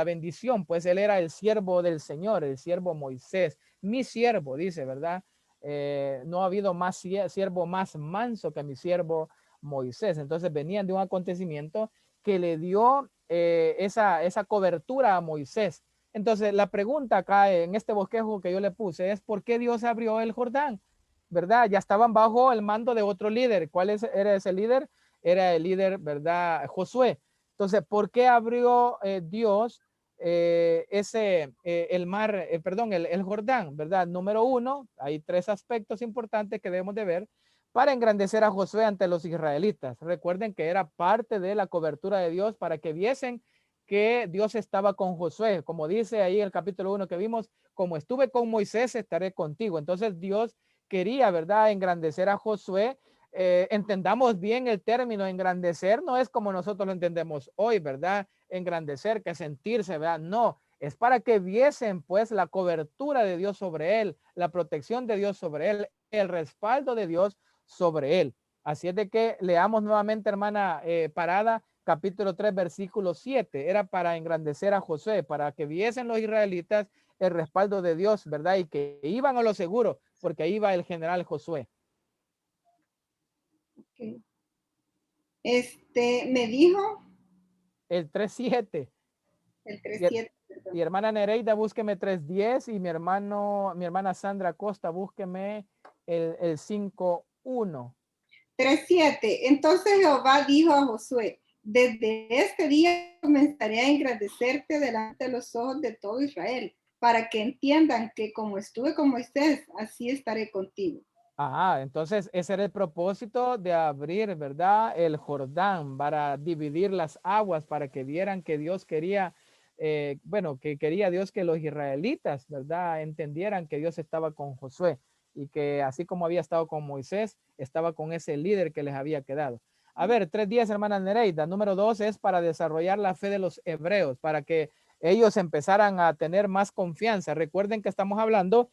bendición, pues él era el siervo del Señor, el siervo Moisés, mi siervo, dice, ¿verdad? No ha habido más siervo más manso que mi siervo Moisés. Entonces venían de un acontecimiento que le dio esa cobertura a Moisés. Entonces la pregunta acá en este bosquejo que yo le puse es ¿por qué Dios abrió el Jordán? ¿Verdad? Ya estaban bajo el mando de otro líder. ¿Cuál era ese líder? Era el líder, ¿verdad? Josué. Entonces, ¿por qué abrió Dios el mar, el Jordán, ¿verdad? Número uno, hay tres aspectos importantes que debemos de ver para engrandecer a Josué ante los israelitas. Recuerden que era parte de la cobertura de Dios para que viesen que Dios estaba con Josué. Como dice ahí el capítulo 1 que vimos, como estuve con Moisés, estaré contigo. Entonces Dios quería, ¿verdad?, engrandecer a Josué. Entendamos bien el término engrandecer, no es como nosotros lo entendemos hoy, ¿verdad? Engrandecer, que sentirse, ¿verdad? No, es para que viesen pues la cobertura de Dios sobre él, la protección de Dios sobre él, el respaldo de Dios sobre él. Así es de que leamos nuevamente, hermana Parada, capítulo 3, versículo 7. Era para engrandecer a Josué, para que viesen los israelitas el respaldo de Dios, ¿verdad? Y que iban a lo seguro, porque ahí iba el general Josué. Okay. Me dijo El 3.7. El 3.7. Y hermana Nereida, búsqueme 3.10 y mi hermana Sandra Costa, búsqueme el 5.1. 3.7. Entonces Jehová dijo a Josué, desde este día comenzaré a engrandecerte delante de los ojos de todo Israel, para que entiendan que como estuve con Moisés, así estaré contigo. Ajá, entonces ese era el propósito de abrir, ¿verdad? El Jordán para dividir las aguas, para que vieran que Dios quería, que quería Dios que los israelitas, ¿verdad? Entendieran que Dios estaba con Josué y que así como había estado con Moisés, estaba con ese líder que les había quedado. A ver, 3.10, hermana Nereida. Número 2 es para desarrollar la fe de los hebreos, para que ellos empezaran a tener más confianza. Recuerden que estamos hablando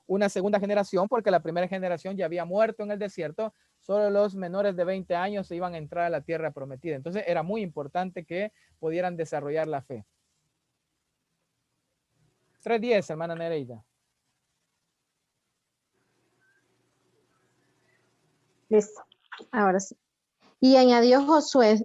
una segunda generación, porque la primera generación ya había muerto en el desierto, solo los menores de 20 años se iban a entrar a la tierra prometida. Entonces era muy importante que pudieran desarrollar la fe. 3.10, hermana Nereida. Listo, ahora sí. Y añadió Josué,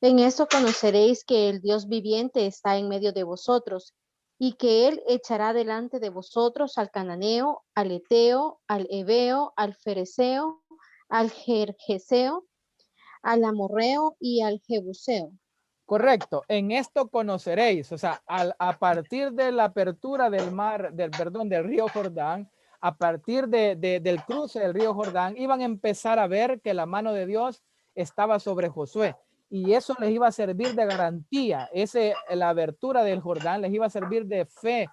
en esto conoceréis que el Dios viviente está en medio de vosotros, y que él echará delante de vosotros al cananeo, al eteo, al heveo, al fereceo, al gergeseo, al amorreo y al jebuseo. Correcto, en esto conoceréis, o sea, a partir de la apertura del mar, del río Jordán, a partir del cruce del río Jordán, iban a empezar a ver que la mano de Dios estaba sobre Josué. Y eso les iba a servir de garantía. La abertura del Jordán les iba a servir de fe,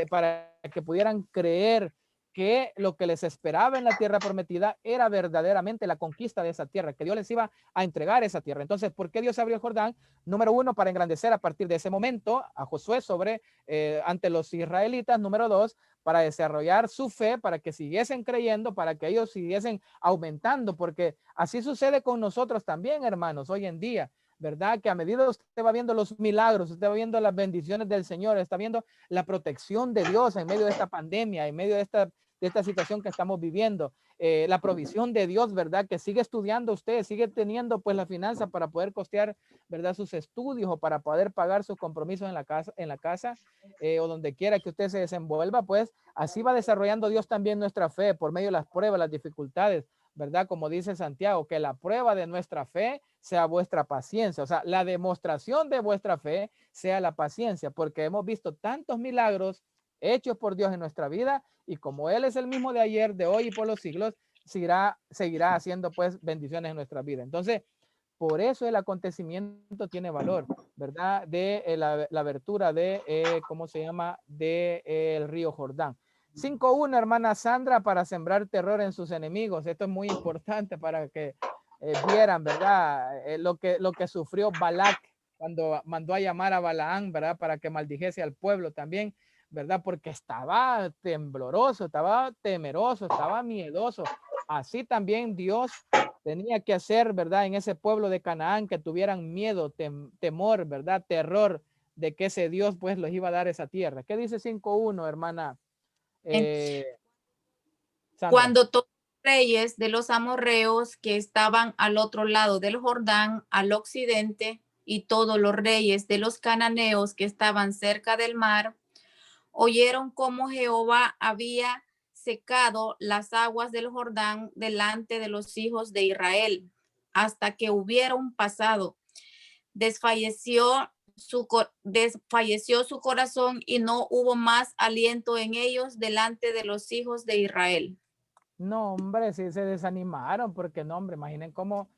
para que pudieran creer que lo que les esperaba en la tierra prometida era verdaderamente la conquista de esa tierra, que Dios les iba a entregar esa tierra. Entonces, ¿por qué Dios abrió el Jordán? Número 1, para engrandecer a partir de ese momento a Josué ante los israelitas. Número 2, para desarrollar su fe, para que siguiesen creyendo, para que ellos siguiesen aumentando, porque así sucede con nosotros también, hermanos, hoy en día. ¿Verdad? Que a medida usted va viendo los milagros, usted va viendo las bendiciones del Señor, está viendo la protección de Dios en medio de esta pandemia, en medio de esta situación que estamos viviendo, la provisión de Dios, ¿verdad? Que sigue estudiando usted, sigue teniendo pues la finanza para poder costear, ¿verdad? Sus estudios o para poder pagar sus compromisos en la casa o donde quiera que usted se desenvuelva, pues así va desarrollando Dios también nuestra fe por medio de las pruebas, las dificultades, ¿verdad? Como dice Santiago, que la prueba de nuestra fe sea vuestra paciencia, o sea, la demostración de vuestra fe sea la paciencia, porque hemos visto tantos milagros hechos por Dios en nuestra vida, y como Él es el mismo de ayer, de hoy y por los siglos, seguirá haciendo pues bendiciones en nuestra vida. Entonces, por eso el acontecimiento tiene valor, ¿verdad? De la abertura de, ¿cómo se llama? De el río Jordán. 5.1, hermana Sandra, para sembrar terror en sus enemigos. Esto es muy importante para que vieran, ¿verdad? Lo que sufrió Balac cuando mandó a llamar a Balaán, ¿verdad? Para que maldijese al pueblo también, ¿verdad? Porque estaba tembloroso, estaba temeroso, estaba miedoso. Así también Dios tenía que hacer, ¿verdad? En ese pueblo de Canaán, que tuvieran miedo, temor, ¿verdad? Terror de que ese Dios pues los iba a dar esa tierra. ¿Qué dice 5.1, hermana? Cuando todos los reyes de los amorreos que estaban al otro lado del Jordán, al occidente, y todos los reyes de los cananeos que estaban cerca del mar, oyeron cómo Jehová había secado las aguas del Jordán delante de los hijos de Israel, hasta que hubieron pasado. Desfalleció su corazón y no hubo más aliento en ellos delante de los hijos de Israel. No, hombre, sí se desanimaron, porque no, hombre, imaginen cómo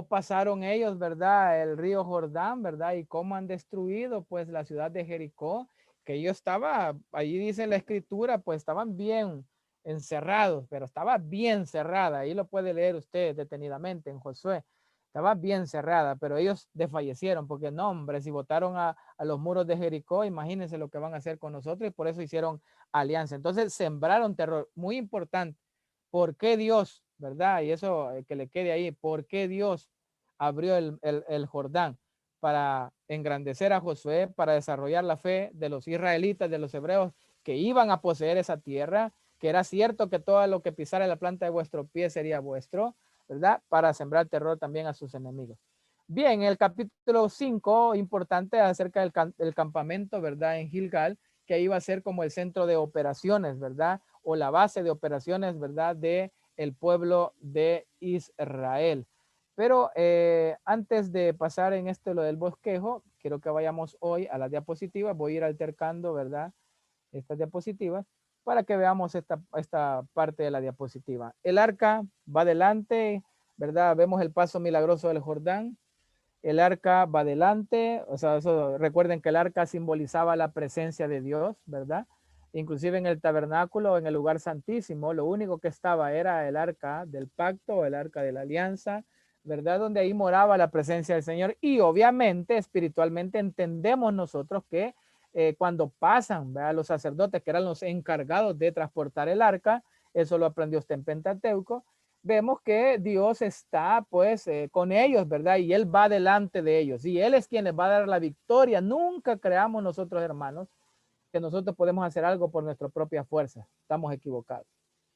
pasaron ellos, ¿verdad? El río Jordán, ¿verdad? Y cómo han destruido pues la ciudad de Jericó, que yo estaba, allí dice la escritura, pues estaban bien encerrados, pero estaba bien cerrada. Ahí lo puede leer usted detenidamente en Josué. Estaba bien cerrada, pero ellos desfallecieron, porque no, hombre, si votaron a los muros de Jericó, imagínense lo que van a hacer con nosotros, y por eso hicieron alianza. Entonces sembraron terror, muy importante. ¿Por qué Dios, verdad? Y eso que le quede ahí, ¿por qué Dios abrió el Jordán? Para engrandecer a Josué, para desarrollar la fe de los israelitas, de los hebreos que iban a poseer esa tierra, que era cierto que todo lo que pisara la planta de vuestro pie sería vuestro, ¿verdad? Para sembrar terror también a sus enemigos. Bien, el capítulo 5, importante acerca del campamento, ¿verdad? En Gilgal, que iba a ser como el centro de operaciones, ¿verdad? O la base de operaciones, ¿verdad? De el pueblo de Israel. Pero antes de pasar en lo del bosquejo, quiero que vayamos hoy a las diapositivas. Voy a ir altercando, ¿verdad? Estas diapositivas para que veamos esta parte de la diapositiva. El arca va adelante, ¿verdad? Vemos el paso milagroso del Jordán. El arca va adelante, o sea, recuerden que el arca simbolizaba la presencia de Dios, ¿verdad? Inclusive en el tabernáculo, en el lugar santísimo, lo único que estaba era el arca del pacto, el arca de la alianza, ¿verdad? Donde ahí moraba la presencia del Señor. Y obviamente, espiritualmente, entendemos nosotros que cuando pasan, ¿verdad? Los sacerdotes que eran los encargados de transportar el arca, eso lo aprendió usted en Pentateuco, vemos que Dios está pues con ellos, ¿verdad? Y Él va delante de ellos. Y Él es quien les va a dar la victoria. Nunca creamos nosotros, hermanos, que nosotros podemos hacer algo por nuestra propia fuerza. Estamos equivocados.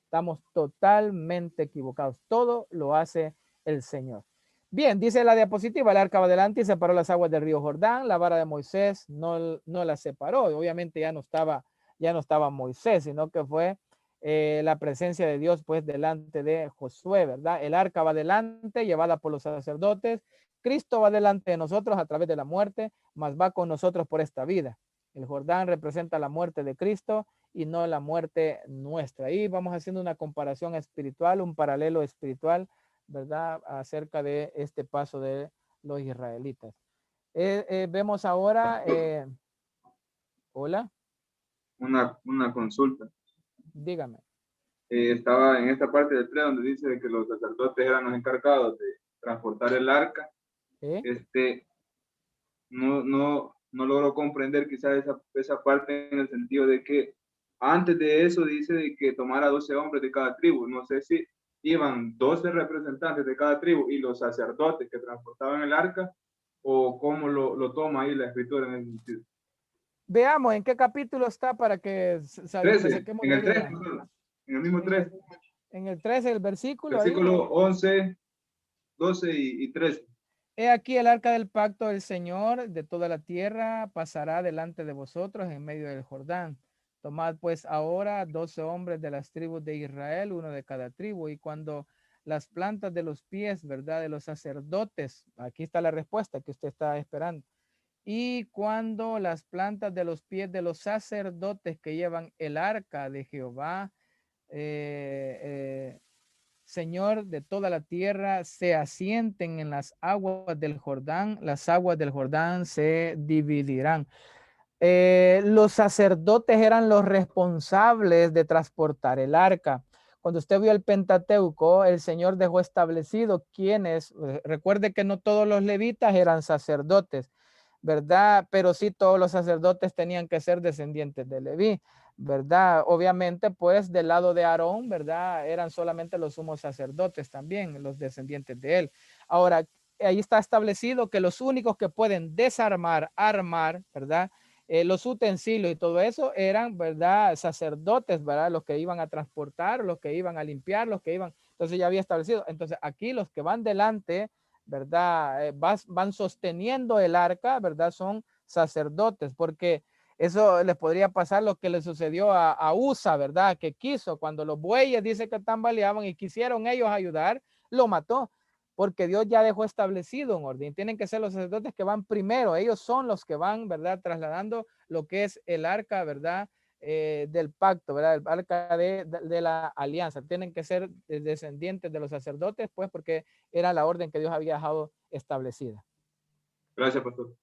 Estamos totalmente equivocados. Todo lo hace el Señor. Bien, dice la diapositiva, el arca va adelante y separó las aguas del río Jordán. La vara de Moisés no la separó. Obviamente ya no estaba Moisés, sino que fue la presencia de Dios pues delante de Josué, ¿verdad? El arca va adelante, llevada por los sacerdotes. Cristo va delante de nosotros a través de la muerte, mas va con nosotros por esta vida. El Jordán representa la muerte de Cristo y no la muerte nuestra. Ahí vamos haciendo una comparación espiritual, un paralelo espiritual, ¿verdad? Acerca de este paso de los israelitas. Vemos ahora, hola. Una consulta. Dígame. Estaba en esta parte del 3 donde dice que los sacerdotes eran los encargados de transportar el arca. No logro comprender quizás esa parte en el sentido de que antes de eso dice de que tomara 12 hombres de cada tribu. No sé si iban 12 representantes de cada tribu y los sacerdotes que transportaban el arca, o cómo lo toma ahí la escritura en ese sentido. Veamos en qué capítulo está para que 13, en el 3, en el mismo 3. En el 13, el versículo. Versículo ahí. 11, 12 y 13. He aquí el arca del pacto del Señor de toda la tierra pasará delante de vosotros en medio del Jordán. Tomad pues ahora 12 hombres de las tribus de Israel, uno de cada tribu, y cuando las plantas de los pies, ¿verdad? De los sacerdotes, aquí está la respuesta que usted está esperando. Y cuando las plantas de los pies de los sacerdotes que llevan el arca de Jehová, Señor de toda la tierra, se asienten en las aguas del Jordán, las aguas del Jordán se dividirán. Los sacerdotes eran los responsables de transportar el arca. Cuando usted vio el Pentateuco, el Señor dejó establecido quiénes, recuerde que no todos los levitas eran sacerdotes, ¿verdad? Pero sí todos los sacerdotes tenían que ser descendientes de Leví, ¿verdad? Obviamente, pues del lado de Aarón, ¿verdad? Eran solamente los sumos sacerdotes también, los descendientes de él. Ahora, ahí está establecido que los únicos que pueden desarmar, armar, ¿verdad? Los utensilios y todo eso eran, ¿verdad? Sacerdotes, ¿verdad? Los que iban a transportar, los que iban a limpiar, los que iban, entonces ya había establecido. Entonces aquí los que van delante, ¿verdad? Van sosteniendo el arca, ¿verdad? Son sacerdotes, porque eso les podría pasar lo que le sucedió a Usa, ¿verdad? Que quiso, cuando los bueyes dice que tambaleaban y quisieron ellos ayudar, lo mató, porque Dios ya dejó establecido un orden. Tienen que ser los sacerdotes que van primero, ellos son los que van, ¿verdad? Trasladando lo que es el arca, ¿verdad? Del pacto, ¿verdad? El arca de la alianza. Tienen que ser descendientes de los sacerdotes, pues, porque era la orden que Dios había dejado establecida. Gracias, pastor.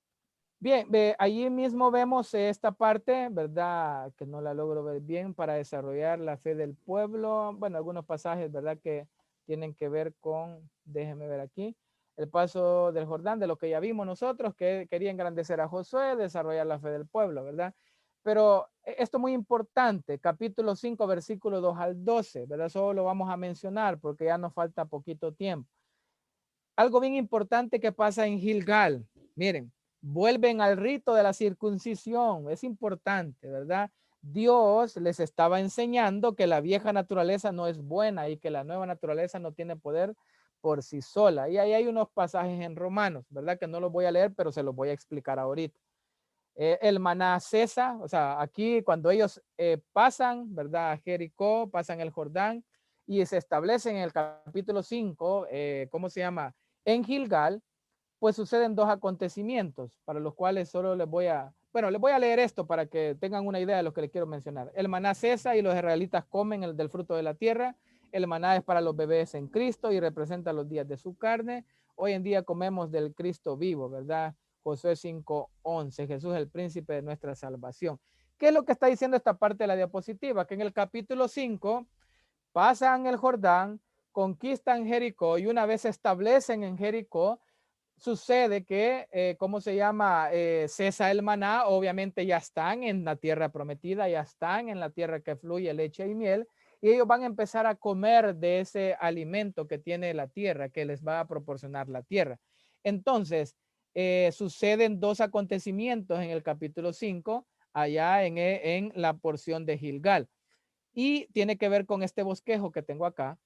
Bien, allí mismo vemos esta parte, ¿verdad? Que no la logro ver bien, para desarrollar la fe del pueblo. Bueno, algunos pasajes, ¿verdad? Que tienen que ver con, déjenme ver aquí, el paso del Jordán, de lo que ya vimos nosotros, que quería engrandecer a Josué, desarrollar la fe del pueblo, ¿verdad? Pero esto es muy importante, capítulo 5, versículo 2 al 12, ¿verdad? Solo lo vamos a mencionar porque ya nos falta poquito tiempo. Algo bien importante que pasa en Gilgal, miren, vuelven al rito de la circuncisión, es importante, ¿verdad? Dios les estaba enseñando que la vieja naturaleza no es buena y que la nueva naturaleza no tiene poder por sí sola. Y ahí hay unos pasajes en Romanos, ¿verdad? Que no los voy a leer, pero se los voy a explicar ahorita. El maná cesa, o sea, aquí cuando ellos pasan, ¿verdad? A Jericó, pasan el Jordán y se establecen en el capítulo 5, ¿cómo se llama? En Gilgal, pues suceden dos acontecimientos para los cuales solo les voy a, bueno, les voy a leer esto para que tengan una idea de lo que les quiero mencionar. El maná cesa y los israelitas comen el del fruto de la tierra. El maná es para los bebés en Cristo y representa los días de su carne. Hoy en día comemos del Cristo vivo, ¿verdad? Josué 5:11, Jesús es el príncipe de nuestra salvación. ¿Qué es lo que está diciendo esta parte de la diapositiva? Que en el capítulo 5 pasan el Jordán, conquistan Jericó y una vez se establecen en Jericó, sucede que, ¿cómo se llama? Cesa el maná, obviamente ya están en la tierra prometida, ya están en la tierra que fluye leche y miel, y ellos van a empezar a comer de ese alimento que tiene la tierra, que les va a proporcionar la tierra. Entonces, suceden dos acontecimientos en el capítulo 5, allá en la porción de Gilgal, y tiene que ver con este bosquejo que tengo acá.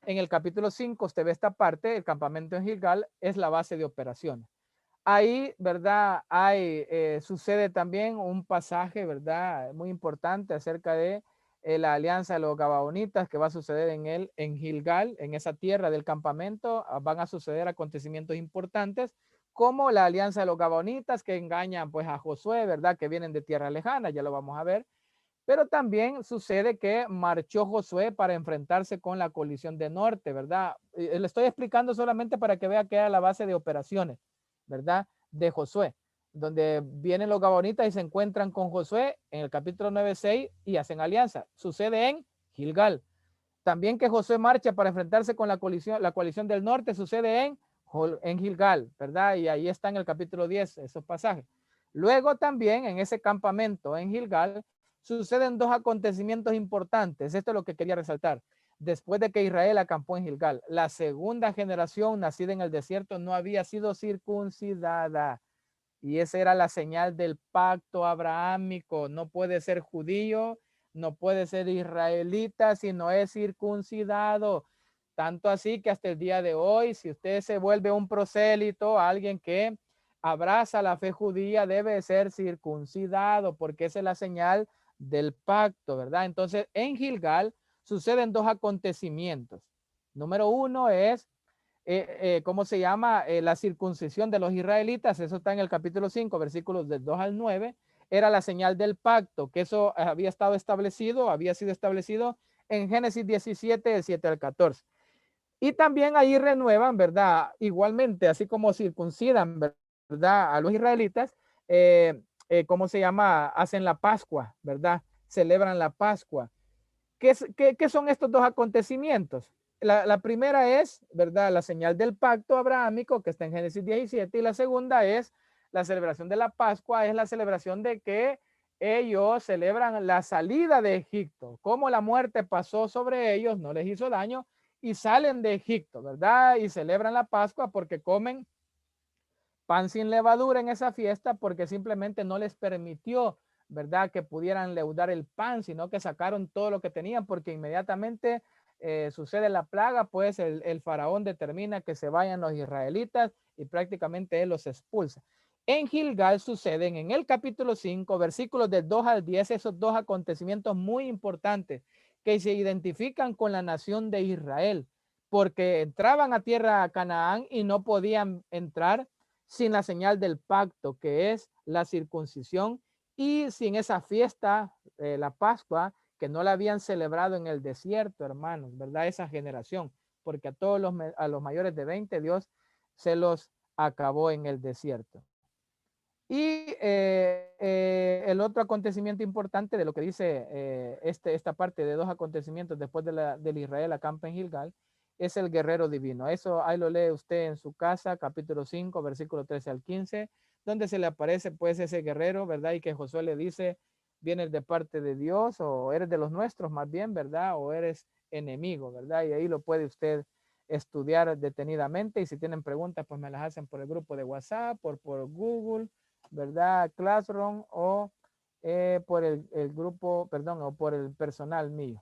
En el capítulo 5, usted ve esta parte, el campamento en Gilgal es la base de operaciones. Ahí, ¿verdad? Sucede también un pasaje, ¿verdad? Muy importante acerca de la alianza de los gabaonitas que va a suceder en Gilgal, en esa tierra del campamento. Van a suceder acontecimientos importantes como la alianza de los gabaonitas que engañan pues a Josué, ¿verdad? Que vienen de tierra lejana, ya lo vamos a ver. Pero también sucede que marchó Josué para enfrentarse con la coalición de norte, ¿verdad? Le estoy explicando solamente para que vea que era la base de operaciones, ¿verdad? De Josué, donde vienen los gabaonitas y se encuentran con Josué en el capítulo 9:6 y hacen alianza. Sucede en Gilgal. También que Josué marcha para enfrentarse con la coalición del norte, sucede en Gilgal, ¿verdad? Y ahí está en el capítulo 10 esos pasajes. Luego también en ese campamento en Gilgal, suceden dos acontecimientos importantes. Esto es lo que quería resaltar. Después de que Israel acampó en Gilgal, la segunda generación nacida en el desierto no había sido circuncidada. Y esa era la señal del pacto abrahámico. No puede ser judío, no puede ser israelita si no es circuncidado. Tanto así que hasta el día de hoy, si usted se vuelve un prosélito, alguien que abraza la fe judía, debe ser circuncidado porque esa es la señal del pacto, ¿verdad? Entonces, en Gilgal suceden dos acontecimientos. Número uno es, ¿cómo se llama? La circuncisión de los israelitas. Eso está en el capítulo 5, versículos del 2 al 9. Era la señal del pacto, que eso había sido establecido en Génesis 17, del 7 al 14. Y también ahí renuevan, ¿verdad? Igualmente, así como circuncidan, ¿verdad? A los israelitas, ¿cómo se llama? Hacen la Pascua, ¿verdad? Celebran la Pascua. ¿Qué son estos dos acontecimientos? La primera es, ¿verdad? La señal del pacto abrahámico que está en Génesis 17 y la segunda es la celebración de la Pascua, es la celebración de que ellos celebran la salida de Egipto, como la muerte pasó sobre ellos, no les hizo daño y salen de Egipto, ¿verdad? Y celebran la Pascua porque comen pan sin levadura en esa fiesta porque simplemente no les permitió, ¿verdad? Que pudieran leudar el pan, sino que sacaron todo lo que tenían porque inmediatamente sucede la plaga, pues el faraón determina que se vayan los israelitas y prácticamente él los expulsa. En Gilgal suceden en el capítulo 5, versículos del 2 al 10, esos dos acontecimientos muy importantes que se identifican con la nación de Israel, porque entraban a tierra a Canaán y no podían entrar sin la señal del pacto, que es la circuncisión, y sin esa fiesta, la Pascua, que no la habían celebrado en el desierto, hermanos, ¿verdad? Esa generación, porque a los mayores de 20 Dios se los acabó en el desierto. Y el otro acontecimiento importante de lo que dice esta parte de dos acontecimientos después del Israel acampa en Gilgal, es el guerrero divino. Eso ahí lo lee usted en su casa, capítulo 5, versículo 13 al 15, donde se le aparece pues ese guerrero, ¿verdad? Y que Josué le dice, ¿vienes de parte de Dios o eres de los nuestros más bien, ¿verdad? O eres enemigo, ¿verdad? Y ahí lo puede usted estudiar detenidamente y si tienen preguntas pues me las hacen por el grupo de WhatsApp, por Google, ¿verdad? Classroom o por el grupo, perdón, o por el personal mío.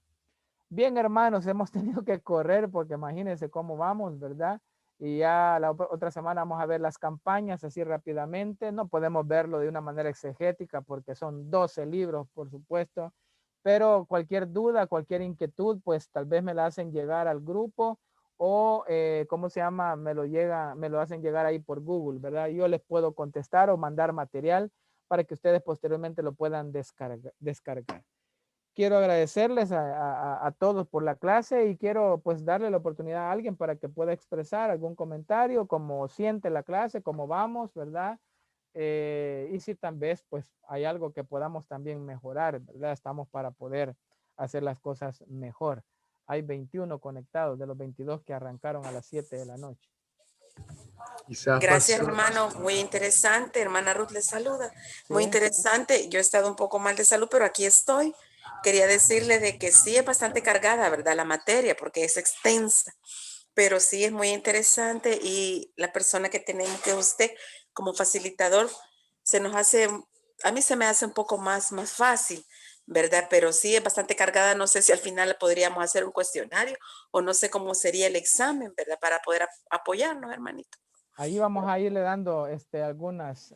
Bien, hermanos, hemos tenido que correr porque imagínense cómo vamos, ¿verdad? Y ya la otra semana vamos a ver las campañas así rápidamente. No podemos verlo de una manera exegética porque son 12 libros, por supuesto. Pero cualquier duda, cualquier inquietud, pues tal vez me la hacen llegar al grupo o, ¿cómo se llama? Me lo hacen llegar ahí por Google, ¿verdad? Yo les puedo contestar o mandar material para que ustedes posteriormente lo puedan descargar. Quiero agradecerles a todos por la clase y quiero pues darle la oportunidad a alguien para que pueda expresar algún comentario, cómo siente la clase, cómo vamos, ¿verdad? Y si tal vez pues hay algo que podamos también mejorar, ¿verdad? Estamos para poder hacer las cosas mejor. Hay 21 conectados de los 22 que arrancaron a las 7 de la noche. Gracias, hermano. Muy interesante. Hermana Ruth les saluda. Muy interesante. Yo he estado un poco mal de salud, pero aquí estoy. Quería decirle de que sí es bastante cargada, ¿verdad? La materia, porque es extensa, pero sí es muy interesante y la persona que tenemos, que usted como facilitador, a mí se me hace un poco más fácil, ¿verdad? Pero sí es bastante cargada. No sé si al final podríamos hacer un cuestionario o no sé cómo sería el examen, ¿verdad? Para poder apoyarnos, hermanito. Ahí vamos a irle dando algunas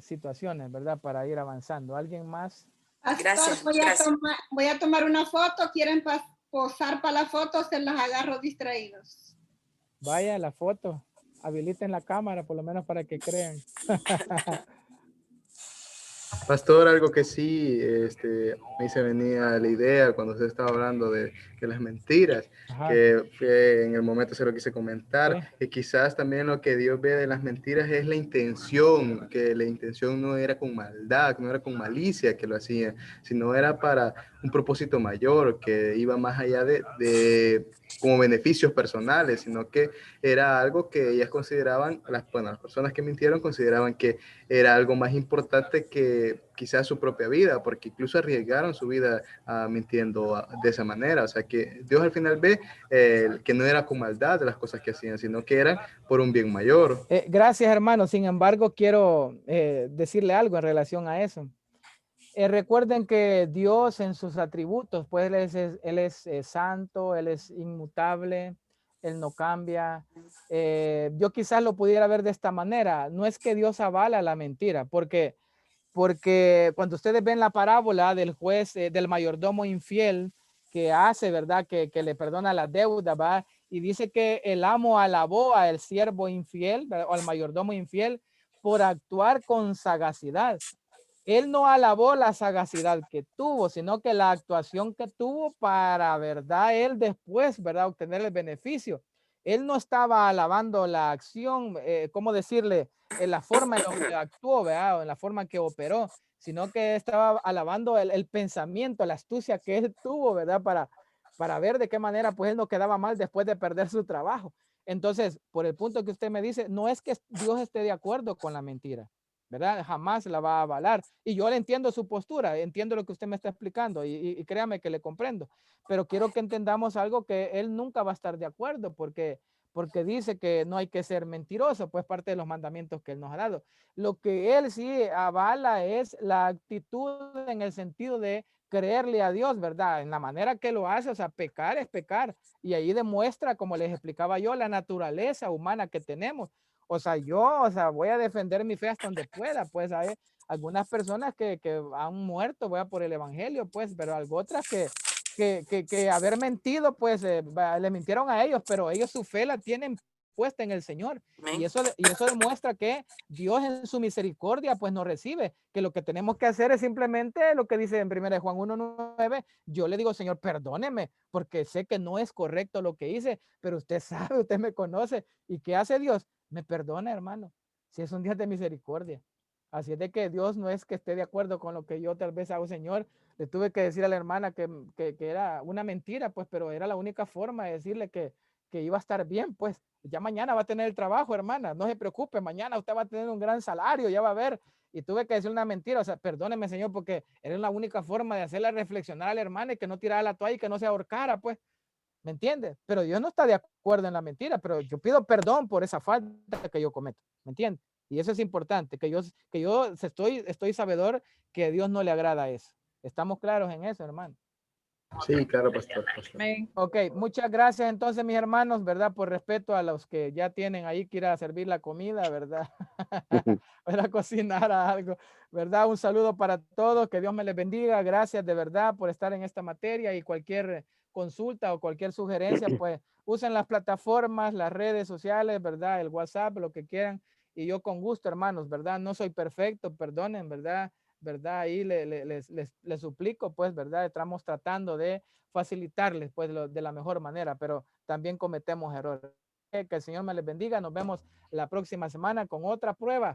situaciones, ¿verdad? Para ir avanzando. ¿Alguien más? Pastor, voy a tomar una foto. ¿Quieren posar para la foto? Se las agarro distraídos. Vaya la foto. Habiliten la cámara, por lo menos para que crean. Pastor, algo que sí me se venía la idea cuando usted estaba hablando de las mentiras, que en el momento se lo quise comentar, que quizás también lo que Dios ve de las mentiras es la intención, que la intención no era con maldad, no era con malicia que lo hacían, sino era para un propósito mayor, que iba más allá de como beneficios personales, sino que era algo que ellas consideraban, las personas que mintieron consideraban que era algo más importante que quizás su propia vida, porque incluso arriesgaron su vida mintiendo de esa manera. O sea que Dios al final ve que no era con maldad de las cosas que hacían, sino que eran por un bien mayor. Gracias, hermano. Sin embargo, quiero decirle algo en relación a eso. Recuerden que Dios en sus atributos, pues Él es santo, Él es inmutable, Él no cambia. Yo quizás lo pudiera ver de esta manera. No es que Dios avala la mentira, porque cuando ustedes ven la parábola del juez, del mayordomo infiel que hace, ¿verdad? Que le perdona la deuda, ¿va? Y dice que el amo alabó al siervo infiel, ¿verdad? O al mayordomo infiel por actuar con sagacidad. Él no alabó la sagacidad que tuvo, sino que la actuación que tuvo para, ¿verdad? Él después, ¿verdad? Obtener el beneficio. Él no estaba alabando la acción, ¿cómo decirle? En la forma en la que actuó, ¿verdad? O en la forma que operó, sino que estaba alabando el pensamiento, la astucia que él tuvo, ¿verdad? Para ver de qué manera, pues él no quedaba mal después de perder su trabajo. Entonces, por el punto que usted me dice, no es que Dios esté de acuerdo con la mentira, ¿verdad? Jamás la va a avalar. Y yo le entiendo su postura, entiendo lo que usted me está explicando y créame que le comprendo. Pero quiero que entendamos algo que él nunca va a estar de acuerdo porque dice que no hay que ser mentiroso, pues parte de los mandamientos que él nos ha dado. Lo que él sí avala es la actitud en el sentido de creerle a Dios, ¿verdad? En la manera que lo hace, o sea, pecar es pecar. Y ahí demuestra, como les explicaba yo, la naturaleza humana que tenemos. O sea, voy a defender mi fe hasta donde pueda, pues hay algunas personas que han muerto, voy a por el evangelio, pues, pero algo otras que haber mentido, pues, le mintieron a ellos, pero ellos su fe la tienen puesta en el Señor. Y eso demuestra que Dios en su misericordia, pues, nos recibe, que lo que tenemos que hacer es simplemente lo que dice en 1 Juan 1:9, yo le digo, Señor, perdóneme, porque sé que no es correcto lo que hice, pero usted sabe, usted me conoce. ¿Y qué hace Dios? Me perdona, hermano, si es un Dios de misericordia. Así es de que Dios no es que esté de acuerdo con lo que yo tal vez hago, Señor. Le tuve que decir a la hermana que era una mentira, pues, pero era la única forma de decirle que iba a estar bien, pues. Ya mañana va a tener el trabajo, hermana, no se preocupe, mañana usted va a tener un gran salario, ya va a ver. Y tuve que decir una mentira, o sea, perdóneme, Señor, porque era la única forma de hacerla reflexionar a la hermana y que no tirara la toalla y que no se ahorcara, pues. ¿Me entiendes? Pero Dios no está de acuerdo en la mentira, pero yo pido perdón por esa falta que yo cometo, ¿me entiendes? Y eso es importante, que yo estoy sabedor que a Dios no le agrada eso. ¿Estamos claros en eso, hermano? Sí, claro, pastor. Ok, muchas gracias entonces, mis hermanos, ¿verdad? Por respeto a los que ya tienen ahí que ir a servir la comida, ¿verdad? Para cocinar algo, ¿verdad? Un saludo para todos, que Dios me les bendiga. Gracias de verdad por estar en esta materia y cualquier consulta o cualquier sugerencia, pues usen las plataformas, las redes sociales, ¿verdad? El WhatsApp, lo que quieran. Y yo con gusto, hermanos, ¿verdad? No soy perfecto, perdonen, ¿verdad? Ahí les suplico, pues, ¿verdad? Estamos tratando de facilitarles, pues, de la mejor manera, pero también cometemos errores. Que el Señor me les bendiga. Nos vemos la próxima semana con otra prueba.